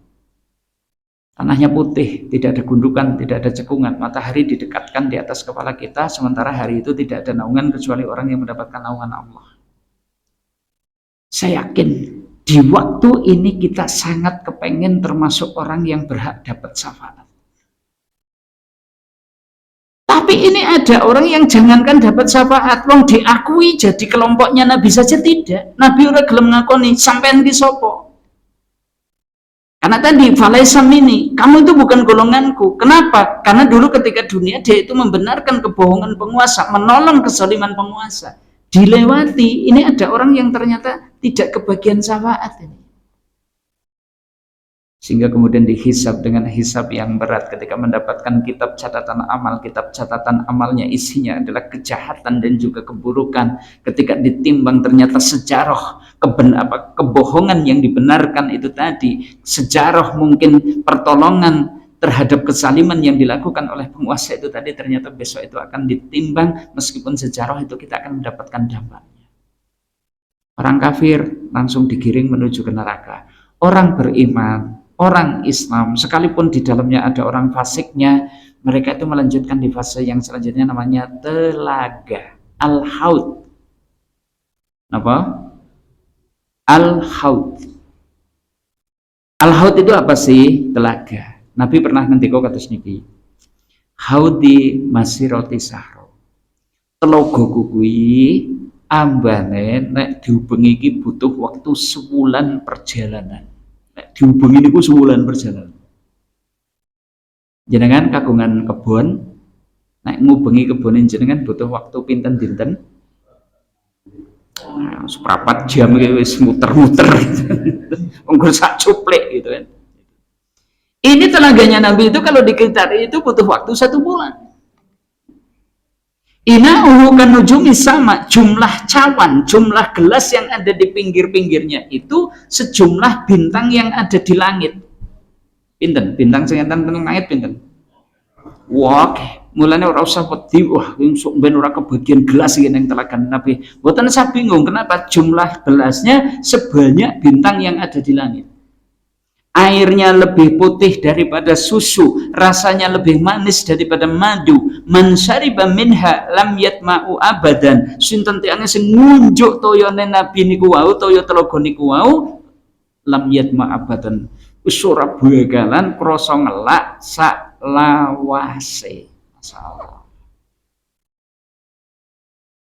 Tanahnya putih, tidak ada gundukan, tidak ada cekungan. Matahari didekatkan di atas kepala kita, sementara hari itu tidak ada naungan kecuali orang yang mendapatkan naungan Allah. Saya yakin di waktu ini kita sangat kepengen termasuk orang yang berhak dapat syafaat. Tapi ini ada orang yang jangankan dapat syafaat, wong diakui jadi kelompoknya Nabi saja tidak. Nabi udah gelem ngakoni, sampean ki sapa? Karena tadi falaisa minni, kamu itu bukan golonganku. Kenapa? Karena dulu ketika dunia dia itu membenarkan kebohongan penguasa, menolong kezaliman penguasa. Dilewati, ini ada orang yang ternyata tidak kebagian syafaat ini. Sehingga kemudian dihisab dengan hisab yang berat ketika mendapatkan kitab catatan amal. Kitab catatan amalnya isinya adalah kejahatan dan juga keburukan. Ketika ditimbang ternyata sejarah kebohongan yang dibenarkan itu tadi, sejarah mungkin pertolongan terhadap kezaliman yang dilakukan oleh penguasa itu tadi, ternyata besok itu akan ditimbang, meskipun sejarah itu kita akan mendapatkan dampaknya. Orang kafir langsung digiring menuju ke neraka. Orang beriman, orang Islam, sekalipun di dalamnya ada orang fasiknya, mereka itu melanjutkan di fase yang selanjutnya, namanya telaga, al-haud. Apa? Al-haud. Al-haud itu apa sih? Telaga. Nabi pernah ngendika kados niki. Haudi masiroti sahro. Telogoku kuwi ambane nek diubengi iki butuh waktu sebulan perjalanan. Dihubungi niku sebulan perjalanan. Jenengan kagungan kebun, Nek ngubengi kebun jenengan butuh waktu pinten-pinten? Nah, seprapat jam wis muter-muter unggur sak cuplek gitu kan. Ini tenaganya Nabi itu kalau dikitari itu butuh waktu 1 bulan. Ina'uhu kan nujumi sama, jumlah cawan, jumlah gelas yang ada di pinggir-pinggirnya itu sejumlah bintang yang ada di langit. Pinten? Bintang sing enten teng langit pinten? Wah, mulanya ora usah wedi, wah sok ben ora kebagian gelas iki ning telagan Nabi. Mboten saya bingung kenapa jumlah gelasnya sebanyak bintang yang ada di langit. Airnya lebih putih daripada susu, rasanya lebih manis daripada madu. Man syariba minha lam yatma'u abadan. Sinten tiange sing ngunjuk toyone Nabi niku wau, toya telaga niku wau, lam yatma abadan. Wis ora bakalan krasa ngelak sak lawase. Masalah.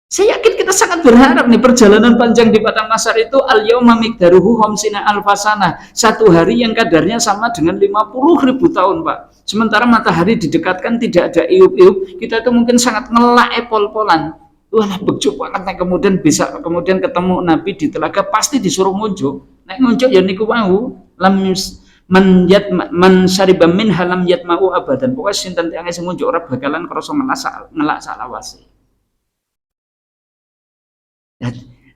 Saya yakin kita sangat berharap nih perjalanan panjang di Padang Mahsyar itu al-yauma miqdaruhu khamsina alfasana. Satu hari yang kadarnya sama dengan 50.000 tahun, Pak. Sementara matahari didekatkan tidak ada iup-iup, kita itu mungkin sangat ngelak pol-polan. Wah, bejo banget kemudian bisa kemudian ketemu Nabi di telaga pasti disuruh ngunjuk. Nek ngunjuk ya niku wau, lam man syariba min halam yatma'u abadan. Pokoke sinten tiyang sing ngunjuk ora bakalan krasa ngelak salawase.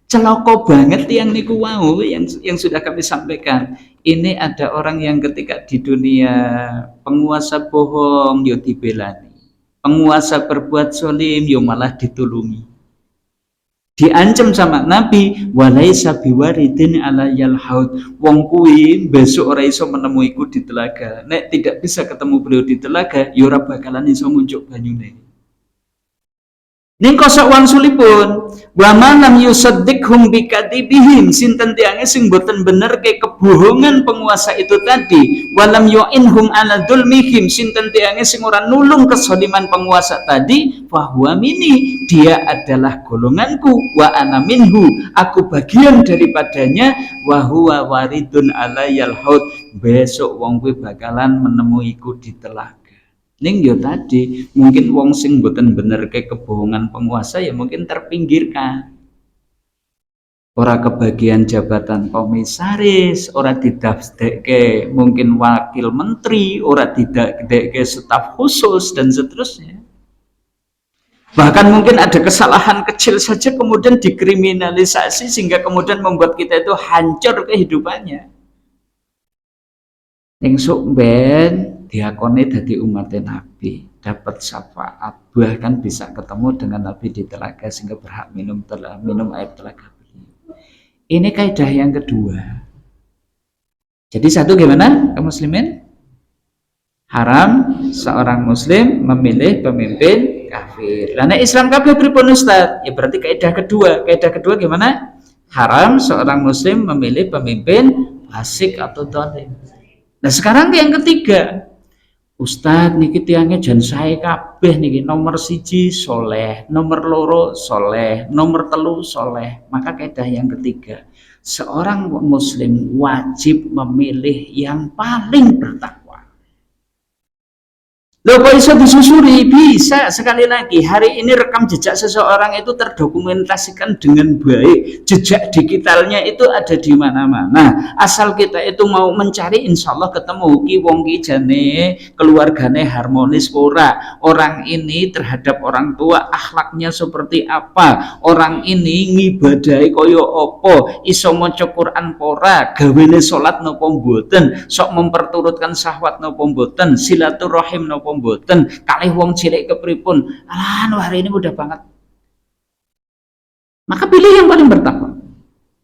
Celoko banget yang niku wau yang sudah kami sampaikan. Ini ada orang yang ketika di dunia penguasa bohong yo dibelani, penguasa berbuat zolim yo malah ditulungi. Diancam sama Nabi, walaisa biwaridin alayal haud. Wong kuwi besok ora iso menemuiku di telaga. Nek tidak bisa ketemu beliau di telaga, yo ora bakalan iso ngunjuk banyune. Ning kosok wangsulipun wa man lam yusaddiqhum bikadibihim, sinten tiange sing boten bener ke kebohongan penguasa itu tadi, walam yu'inhum ala dzulmihim, sinten tiange sing ora nulung kesoliman penguasa tadi, bahwa mini, dia adalah golonganku, wa ana minhu, aku bagian daripadanya, wa huwa waridun alayal haud, besok wong kuwi bakalan menemuiku di telaga. Ning yo tadi mungkin wong sing mboten bener ke kebohongan penguasa ya mungkin terpinggirkan. Ora kebagian jabatan komisaris, ora didaftarke mungkin wakil menteri, ora didaftarke staf khusus dan seterusnya. Bahkan mungkin ada kesalahan kecil saja kemudian dikriminalisasi sehingga kemudian membuat kita itu hancur kehidupannya. Ning sok ben diakoni dadi umat Nabi, dapat syafaat, bahkan bisa ketemu dengan Nabi di telaga sehingga berhak minum air telaga beliau. Ini kaidah yang kedua. Jadi satu gimana kaum muslimin? Haram seorang muslim memilih pemimpin kafir. Karena Islam kafir pripun Ustaz? Ya berarti kaidah kedua. Kaidah kedua gimana? Haram seorang muslim memilih pemimpin fasik atau dhalim. Nah sekarang yang ketiga, Ustadz niki tiangnya jan sae kabeh niki, nomor 1 soleh, nomor 2 soleh, nomor 3 soleh. Maka kaidah yang ketiga, seorang muslim wajib memilih yang paling bertakwa. Loh kok bisa disusuri? Bisa. Sekali lagi, hari ini rekam jejak seseorang itu terdokumentasikan dengan baik. Jejak digitalnya itu ada di mana-mana. Asal kita itu mau mencari, insya Allah ketemu. Ki wong ki jane keluargane harmonis ora. Orang ini terhadap orang tua akhlaknya seperti apa? Orang ini ngibadahi kaya apa? Iso maca Quran pora? Gawene salat napa mboten? Sok memperturutkan syahwat napa mboten? Silaturahim napa mboten, kalih wong cilik kepripun, alah hari ini mudah banget. Maka pilih yang paling bertakwa.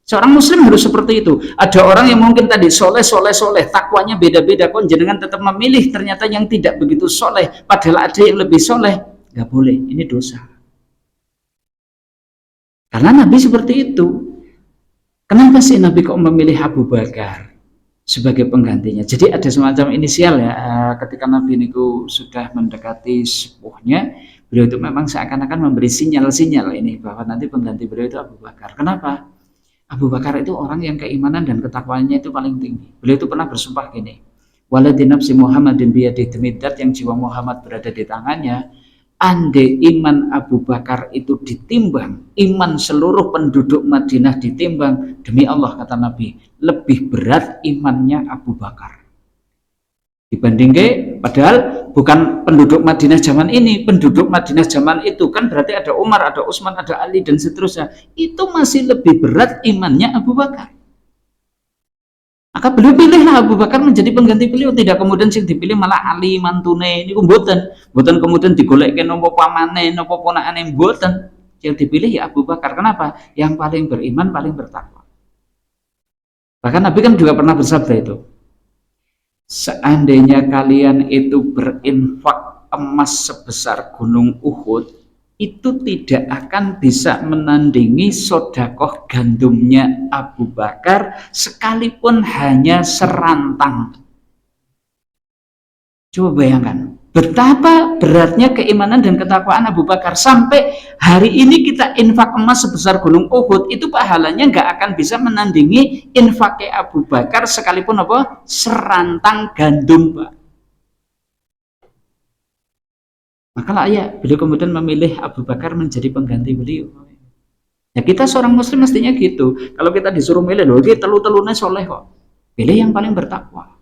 Seorang muslim harus seperti itu. Ada orang yang mungkin tadi soleh, takwanya beda-beda, kok jenengan tetap memilih ternyata yang tidak begitu soleh, padahal ada yang lebih soleh, nggak boleh, ini dosa. Karena Nabi seperti itu. Kenapa sih Nabi kok memilih Abu Bakar sebagai penggantinya? Jadi ada semacam inisial ya, ketika Nabi niku sudah mendekati sepuhnya, beliau itu memang seakan-akan memberi sinyal-sinyal ini bahwa nanti pengganti beliau itu Abu Bakar. Kenapa? Abu Bakar itu orang yang keimanan dan ketakwaannya itu paling tinggi. Beliau itu pernah bersumpah gini, waladhi nafsi Muhammadin biyadihi, demi zat yang jiwa Muhammad berada di tangannya, andai iman Abu Bakar itu ditimbang, iman seluruh penduduk Madinah ditimbang, demi Allah kata Nabi, lebih berat imannya Abu Bakar. Dibandingkan, padahal bukan penduduk Madinah zaman ini, penduduk Madinah zaman itu kan berarti ada Umar, ada Utsman, ada Ali dan seterusnya. Itu masih lebih berat imannya Abu Bakar. Maka beliau pilihlah Abu Bakar menjadi pengganti beliau, tidak kemudian sing dipilih malah Ali mantune. Ini mboten kemudian digolekke nopo pamane, nopo ponakane, mboten. Yang dipilih ya Abu Bakar. Kenapa? Yang paling beriman, paling bertakwa. Bahkan Nabi kan juga pernah bersabda itu, seandainya kalian itu berinfak emas sebesar gunung Uhud, itu tidak akan bisa menandingi sodakoh gandumnya Abu Bakar sekalipun hanya serantang. Coba bayangkan betapa beratnya keimanan dan ketakwaan Abu Bakar, sampai hari ini kita infak emas sebesar gunung Uhud itu pahalanya nggak akan bisa menandingi infaknya Abu Bakar sekalipun apa serantang gandum, Pak. Maka lah ya beliau kemudian memilih Abu Bakar menjadi pengganti beliau. Ya kita seorang muslim mestinya gitu. Kalau kita disuruh milih, loh kita telu-telune soleh kok, pilih yang paling bertakwa.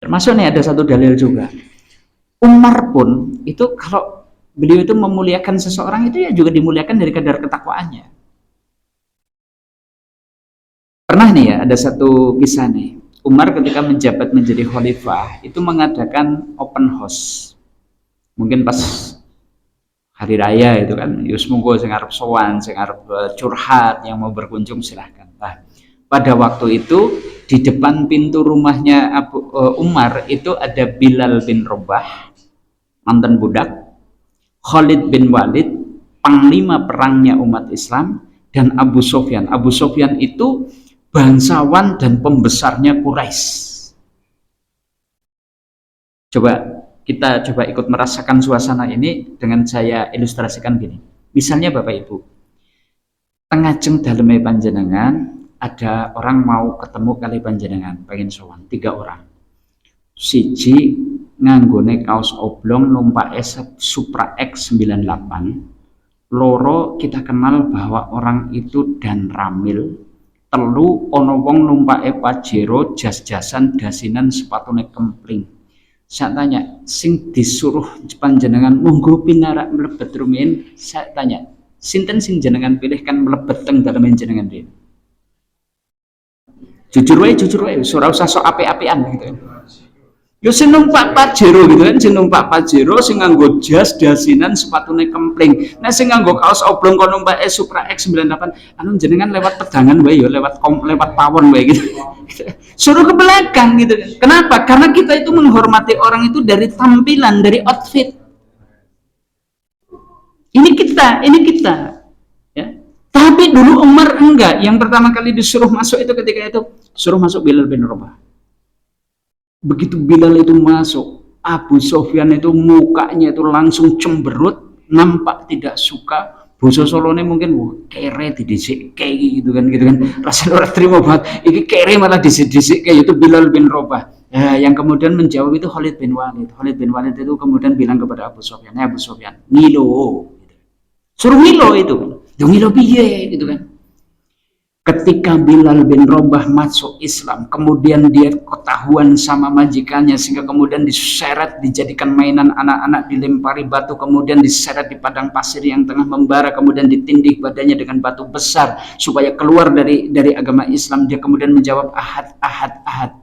Termasuk nih ada satu dalil juga, Umar pun itu kalau beliau itu memuliakan seseorang itu ya juga dimuliakan dari kadar ketakwaannya. Pernah nih ya ada satu kisah nih, Umar ketika menjabat menjadi khalifah itu mengadakan open house. Mungkin pas hari raya itu kan, yus monggo sing arep sowan, sing arep curhat, yang mau berkunjung silahkan. Nah, pada waktu itu di depan pintu rumahnya Umar itu ada Bilal bin Rabah, mantan budak, Khalid bin Walid, panglima perangnya umat Islam, dan Abu Sufyan. Abu Sufyan itu bangsawan dan pembesarnya Quraisy. Kita coba ikut merasakan suasana ini dengan saya ilustrasikan gini. Misalnya Bapak Ibu, tengajeng daleme panjenengan ada orang mau ketemu kali panjenengan, pengen sowan, 3 orang. Siji nganggone kaos oblong numpak Supra X98. Loro kita kenal bahwa orang itu dan ramil. Telu ono wong numpake Pajero, jas-jasan, dasinan, sepatune kempling. Saya tanya, sing disuruh panjenengan monggo pinarak mlebet rumiyin, saya tanya, sinten sing jenengan pilih kan mlebet teng dalem jenengan riyen? Jujur wae, ora usah sok apik-apikan gitu. Yo sing numpak Pajero gitu kan, sing numpak Pajero sing nganggo jas, dasinan, sepatune kempling. Nah sing nganggo kaos oblong kon numpak Supra X98, anu jenengan lewat pedangan wae yo, lewat pawon wae gitu. Suruh ke belakang gitu kan. Kenapa? Karena kita itu menghormati orang itu dari tampilan, dari outfit. Ini kita. Ya. Tapi dulu Umar enggak. Yang pertama kali disuruh masuk itu ketika itu suruh masuk Bilal bin Rabah. Begitu Bilal itu masuk, Abu Sufyan itu mukanya itu langsung cemberut, nampak tidak suka. Boso Solone mungkin kere didisik kayak gitu kan, rasanya orang terima banget, ini kere malah disik-disik kayak itu Bilal bin Rabah. Ya, yang kemudian menjawab itu Khalid bin Walid. Khalid bin Walid itu kemudian bilang kepada Abu Sufyan, Abu Sufyan, ngilo, suruh ngilo itu kan, ngilo piye gitu kan. Ketika Bilal bin Rabah masuk Islam, kemudian dia ketahuan sama majikannya, sehingga kemudian diseret, dijadikan mainan anak-anak, dilempari batu, kemudian diseret di padang pasir yang tengah membara, kemudian ditindih badannya dengan batu besar supaya keluar dari agama Islam. Dia kemudian menjawab, ahad.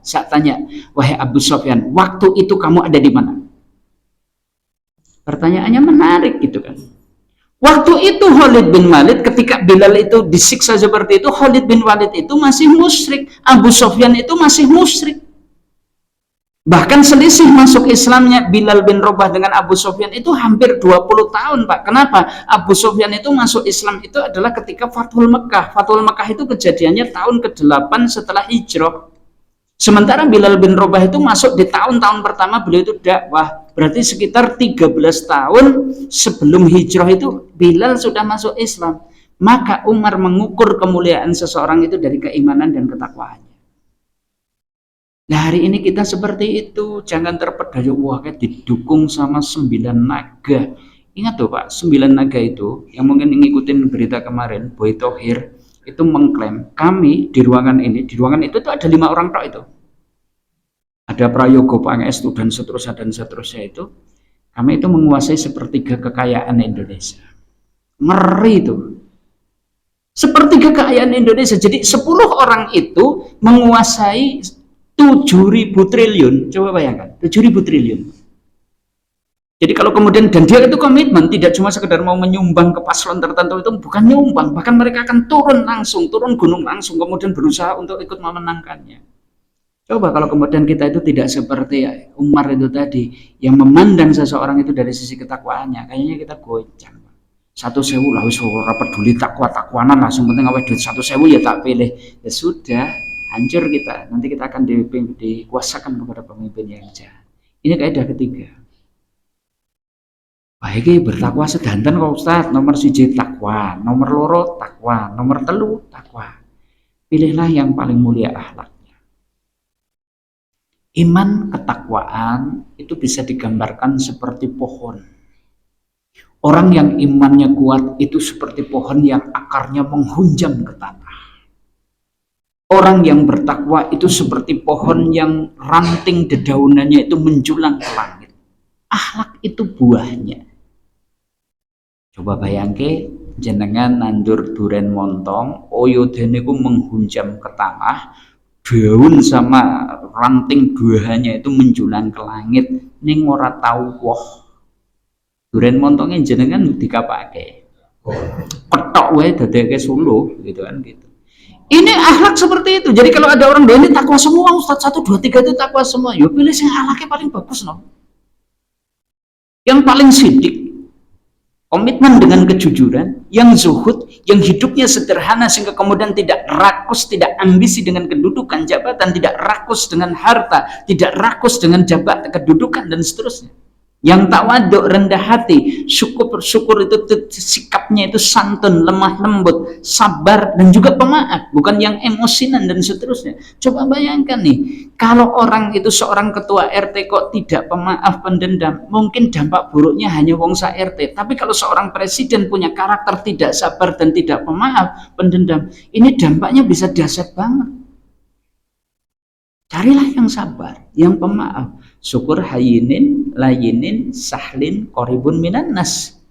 Saya tanya, wahai Abu Sufyan, waktu itu kamu ada di mana? Pertanyaannya menarik gitu kan. Waktu itu Khalid bin Walid, ketika Bilal itu disiksa seperti itu, Khalid bin Walid itu masih musyrik, Abu Sufyan itu masih musyrik. Bahkan selisih masuk Islamnya Bilal bin Rabah dengan Abu Sufyan itu hampir 20 tahun, Pak. Kenapa? Abu Sufyan itu masuk Islam itu adalah ketika Fathul Mekah. Fathul Mekah itu kejadiannya tahun ke-8 setelah hijrah. Sementara Bilal bin Rabah itu masuk di tahun-tahun pertama beliau itu dakwah. Berarti sekitar 13 tahun sebelum hijrah itu Bilal sudah masuk Islam. Maka Umar mengukur kemuliaan seseorang itu dari keimanan dan ketakwaannya. Nah hari ini kita seperti itu, jangan terpedaya wah kayak didukung sama 9 naga. Ingat tuh Pak, 9 naga itu yang mungkin ngikutin berita kemarin, Boy Tohir itu mengklaim kami di ruangan ini, di ruangan itu tuh ada 5 orang tok itu. Ada Prayogo Pangestu dan seterusnya itu. Kami itu menguasai sepertiga kekayaan Indonesia. Ngeri itu. Sepertiga kekayaan Indonesia. Jadi 10 orang itu menguasai 7.000 triliun. Coba bayangkan, 7.000 triliun. Jadi kalau kemudian dan dia itu komitmen tidak cuma sekedar mau menyumbang ke paslon tertentu, itu bukan nyumbang, bahkan mereka akan turun langsung, turun gunung langsung, kemudian berusaha untuk ikut memenangkannya. Coba kalau kemudian kita itu tidak seperti Umar itu tadi, yang memandang seseorang itu dari sisi ketakwaannya, kayaknya kita goncang. 1.000 lah, wis ora peduli takwa-takwanan lah, penting awake duit 1.000 ya tak pilih. Ya sudah, hancur kita. Nanti kita akan dikuasakan kepada pemimpin yang jahat. Ini kaidah ketiga. Baik bertakwa sedanten kok Ustaz. Nomor 1 takwa, nomor 2 takwa, nomor 3 takwa. Pilihlah yang paling mulia akhlaknya. Iman ketakwaan itu bisa digambarkan seperti pohon. Orang yang imannya kuat itu seperti pohon yang akarnya menghunjam ke tanah. Orang yang bertakwa itu seperti pohon yang ranting dedaunannya itu menjulang ke langit. Akhlak itu buahnya. Coba bayangke jenengan nandur duren montong, oyodene ku menghunjam ke tanah, daun sama ranting buahnya itu menjulang ke langit, ning ora tau woh. Duren montongnya jenengan dikapake. Petok wae dadeke suluh gitu kan gitu. Ini akhlak seperti itu. Jadi kalau ada orang ini takwa semua, Ustaz 1 2 3 itu takwa semua. Ya pilih yang akhlaknya paling bagus no. Yang paling sidik, komitmen dengan kejujuran, yang zuhud, yang hidupnya sederhana sehingga kemudian tidak rakus, tidak ambisi dengan kedudukan jabatan, tidak rakus dengan harta, tidak rakus dengan jabatan kedudukan dan seterusnya. Yang tawaduk, rendah hati, syukur itu sikapnya itu santun, lemah lembut, sabar dan juga pemaaf, bukan yang emosinan dan seterusnya. Coba bayangkan nih, kalau orang itu seorang ketua RT kok tidak pemaaf, pendendam, mungkin dampak buruknya hanya wong sa RT. Tapi kalau seorang presiden punya karakter tidak sabar dan tidak pemaaf, pendendam, ini dampaknya bisa dahsyat banget. Carilah yang sabar, yang pemaaf. Syukur hayinin, layinin, sahlin, koribun minan nas.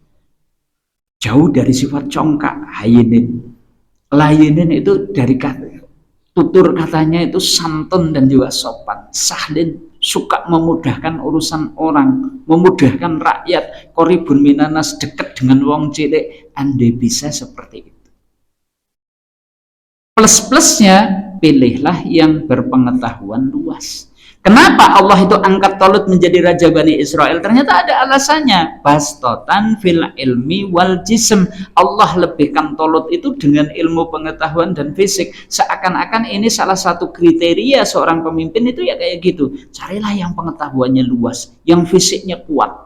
Jauh dari sifat congkak, hayinin. Layinin itu dari tutur katanya itu santun dan juga sopan. Sahlin, suka memudahkan urusan orang, memudahkan rakyat. Koribun minan nas, dekat dengan wong cilik. Andai bisa seperti itu. Plus-plusnya, pilihlah yang berpengetahuan luas. Kenapa Allah itu angkat Talut menjadi raja Bani Israel? Ternyata ada alasannya. Bastotan fil ilmi wal jism. Allah lebihkan Talut itu dengan ilmu pengetahuan dan fisik. Seakan-akan ini salah satu kriteria seorang pemimpin itu ya kayak gitu. Carilah yang pengetahuannya luas, yang fisiknya kuat.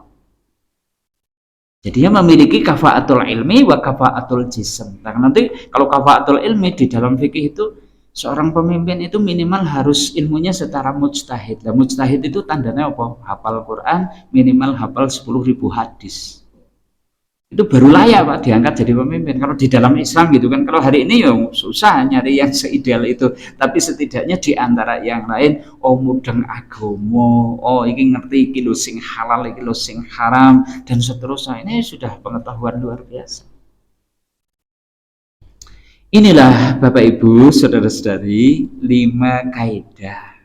Jadi dia memiliki kafaatul ilmi wa kafaatul jism. Nah, nanti kalau kafaatul ilmi di dalam fikih itu seorang pemimpin itu minimal harus ilmunya setara mujtahid. Nah, mujtahid itu tandanya apa? Hafal Quran, minimal hafal 10.000 hadis. Itu baru layak Pak diangkat jadi pemimpin. Kalau di dalam Islam gitu kan, kalau hari ini ya susah nyari yang seideal itu. Tapi setidaknya di antara yang lain, oh mudeng agomo, oh ini ngerti iki lho sing halal, iki lho sing haram dan seterusnya. Ini sudah pengetahuan luar biasa. Inilah Bapak Ibu, saudara-saudari, 5 kaidah.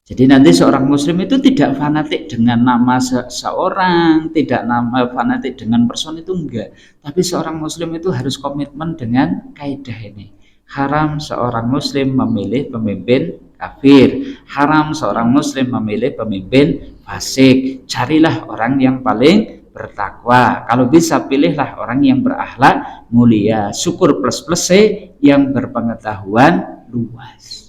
Jadi nanti seorang muslim itu tidak fanatik dengan nama seseorang, tidak fanatik dengan person itu enggak. Tapi seorang muslim itu harus komitmen dengan kaidah ini. Haram seorang muslim memilih pemimpin kafir. Haram seorang muslim memilih pemimpin fasik. Carilah orang yang paling bertakwa. Kalau bisa pilihlah orang yang berakhlak mulia. Syukur plus yang berpengetahuan luas.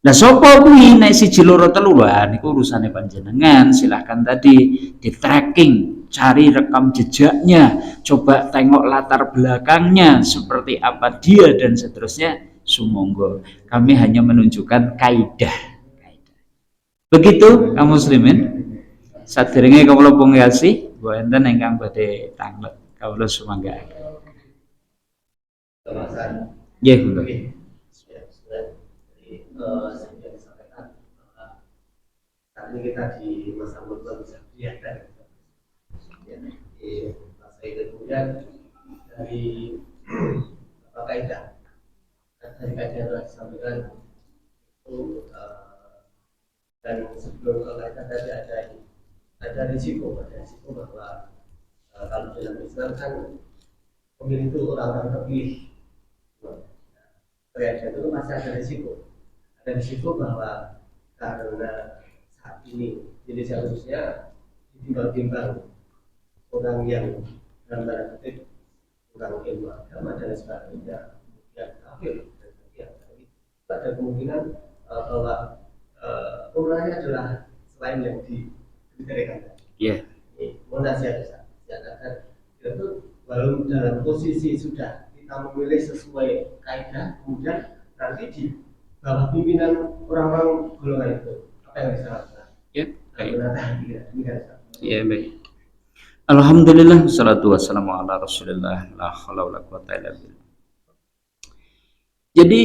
Nah sapa kuwi nek siji loro telu niku urusane panjenengan. Silahkan tadi di tracking, cari rekam jejaknya, coba tengok latar belakangnya seperti apa dia dan seterusnya. Sumangga kami hanya menunjukkan kaidah. Begitu kaum muslimin, sadurunge kawula pungkasi wonten ingkang badhe tanglet kawula sumangga. Nggih, monggo. Seperti yang disampaikan saat ini kita di masa berbulan Syahriah di masa itu kemudian dari kaidah yang telah disampaikan itu dan sebelum kaidah tadi ada risiko bahwa kalau dalam Islam kan pemilih itu orang-orang terpilih, ternyata itu masih ada risiko bahwa karena saat ini jadi seharusnya ditimbang-timbang orang yang dalam tanda kutip kurang ilmu agama dan sebagainya, yang kafir dan sebagainya, ada kemungkinan bahwa umrahnya adalah selain yang dikriteria. Iya. Nasihat agar itu baru dalam posisi sudah kita memilih sesuai kaidah, kemudian nanti di bawah pimpinan orang-orang golongan itu apa yang bisa lakukan? Ya, baik. Ya, baik. Alhamdulillah wassalatu wassalamu ala Rasulillah la haula wala quwata illa billah. Jadi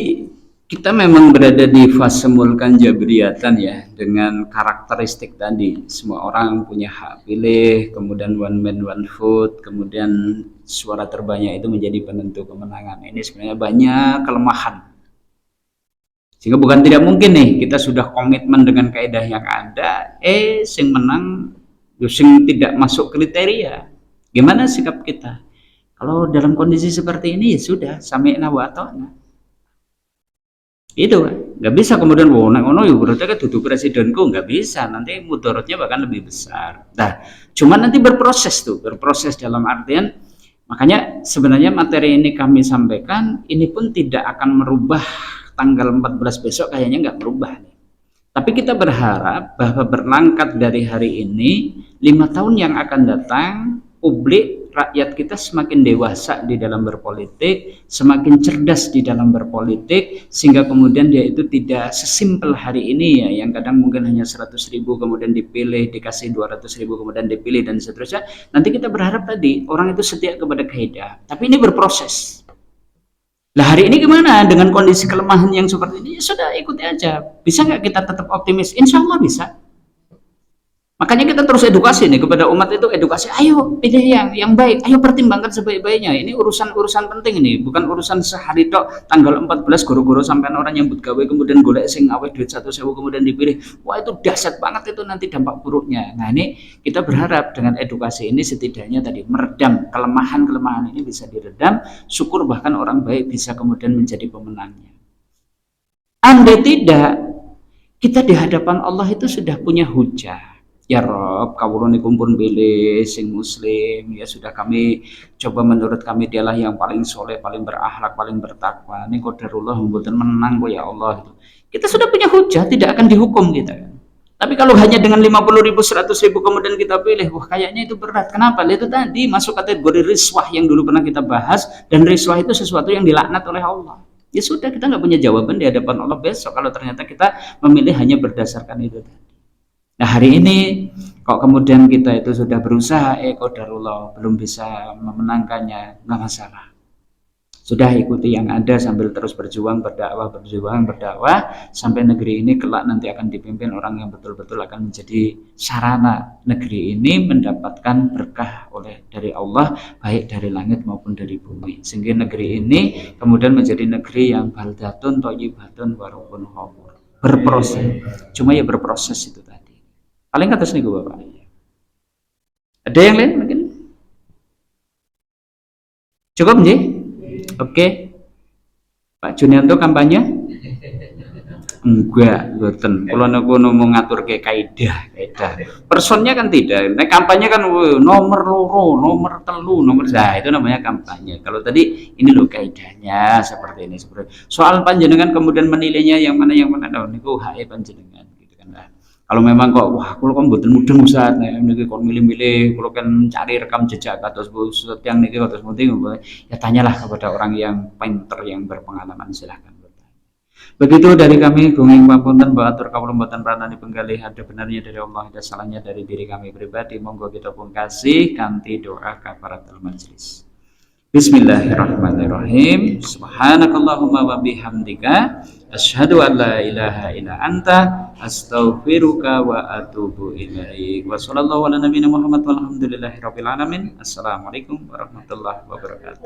kita memang berada di fase mulkan jabriyatan ya, dengan karakteristik tadi. Semua orang punya hak pilih, kemudian one man one vote, kemudian suara terbanyak itu menjadi penentu kemenangan. Ini sebenarnya banyak kelemahan. Sehingga bukan tidak mungkin nih, kita sudah komitmen dengan kaidah yang ada, sing menang, sing tidak masuk kriteria. Gimana sikap kita? Kalau dalam kondisi seperti ini ya sudah, sami'na wa ata'na. Itu kan, nggak bisa kemudian ngono ya berarti kan duduk presidenku, nggak bisa, nanti mudaratnya bahkan lebih besar. Nah, cuman nanti berproses dalam artian, makanya sebenarnya materi ini kami sampaikan, ini pun tidak akan merubah tanggal 14 besok, kayaknya nggak merubah nih. Tapi kita berharap bahwa berangkat dari hari ini, 5 tahun yang akan datang, publik, rakyat kita semakin dewasa di dalam berpolitik, semakin cerdas di dalam berpolitik, sehingga kemudian dia itu tidak sesimpel hari ini ya, yang kadang mungkin hanya 100.000 kemudian dipilih, dikasih 200.000 kemudian dipilih dan seterusnya. Nanti kita berharap tadi orang itu setia kepada kaidah, tapi ini berproses. Lah hari ini gimana dengan kondisi kelemahan yang seperti ini? Ya sudah, ikuti aja. Bisa nggak kita tetap optimis? Insya Allah bisa. Makanya kita terus edukasi nih kepada umat itu, edukasi, ayo pilih yang baik, ayo pertimbangkan sebaik-baiknya. Ini urusan penting ini, bukan urusan sehari tok tanggal 14 guru-guru sampai orang nyambut gawe kemudian golek sing awet duit 1.000 kemudian dipilih. Wah, itu dahsyat banget itu nanti dampak buruknya. Nah, ini kita berharap dengan edukasi ini setidaknya tadi meredam kelemahan-kelemahan ini, bisa diredam, syukur bahkan orang baik bisa kemudian menjadi pemenangnya. Andai tidak, kita di hadapan Allah itu sudah punya hujah. Ya Rob, kawula niku pun pilih sing muslim, ya sudah kami coba, menurut kami dialah yang paling soleh, paling berakhlak, paling bertakwa. Ini qadarullah mboten menang kok ya Allah itu. Kita sudah punya hujah, tidak akan dihukum kita kan. Tapi kalau hanya dengan 50.000, 100.000 kemudian kita pilih, wah kayaknya itu berat. Kenapa? Itu tadi masuk kategori riswah yang dulu pernah kita bahas, dan riswah itu sesuatu yang dilaknat oleh Allah. Ya sudah, kita nggak punya jawaban di hadapan Allah besok kalau ternyata kita memilih hanya berdasarkan itu tadi. Nah hari ini kok kemudian kita itu sudah berusaha, qadarullah belum bisa memenangkannya, nggak masalah. Sudah ikuti yang ada sambil terus berjuang, berdakwah sampai negeri ini kelak nanti akan dipimpin orang yang betul-betul akan menjadi sarana negeri ini mendapatkan berkah dari Allah, baik dari langit maupun dari bumi. Sehingga negeri ini kemudian menjadi negeri yang baldatun thayyibatun wa rabbun ghafur. Berproses. Cuma ya berproses itu tadi. Paling atas nih Bapak. Ada yang lain mungkin? Cukup nggih? Oke. Pak Junianto kampanye? Enggak, boten. Kula niku mau ngatur ke kaidah. Personnya kan tidak. Nah, kampanye kan nomor loro, nomor telu, nah itu namanya kampanye. Kalau tadi ini loh kaidahnya seperti ini, soal panjenengan kemudian menilainya yang mana niku hak panjenengan gitu kan. Nah, kalau memang kok wah kula kan mboten mudeng Ustaz, nek niki kok milih-milih, kula kan cari rekam jejak kados Ustaz yang niki kados penting, ya tanyalah kepada orang yang pinter, yang berpengalaman, silahkan bertanya. Begitu dari kami gunging papunten bahwa atur kawula mboten pranani penggalih ada benarnya dari Allah ada salahnya dari diri kami pribadi monggo kita pun kasih kanthi doa kafaratul majelis. Bismillahirrahmanirrahim. Subhanakallahumma wa bihamdika asyhadu an la ilaha illa anta astaghfiruka wa atubu ilaik. Wa sallallahu ala nabiyina Muhammad walhamdulillahi rabbil alamin. Assalamualaikum warahmatullahi wabarakatuh.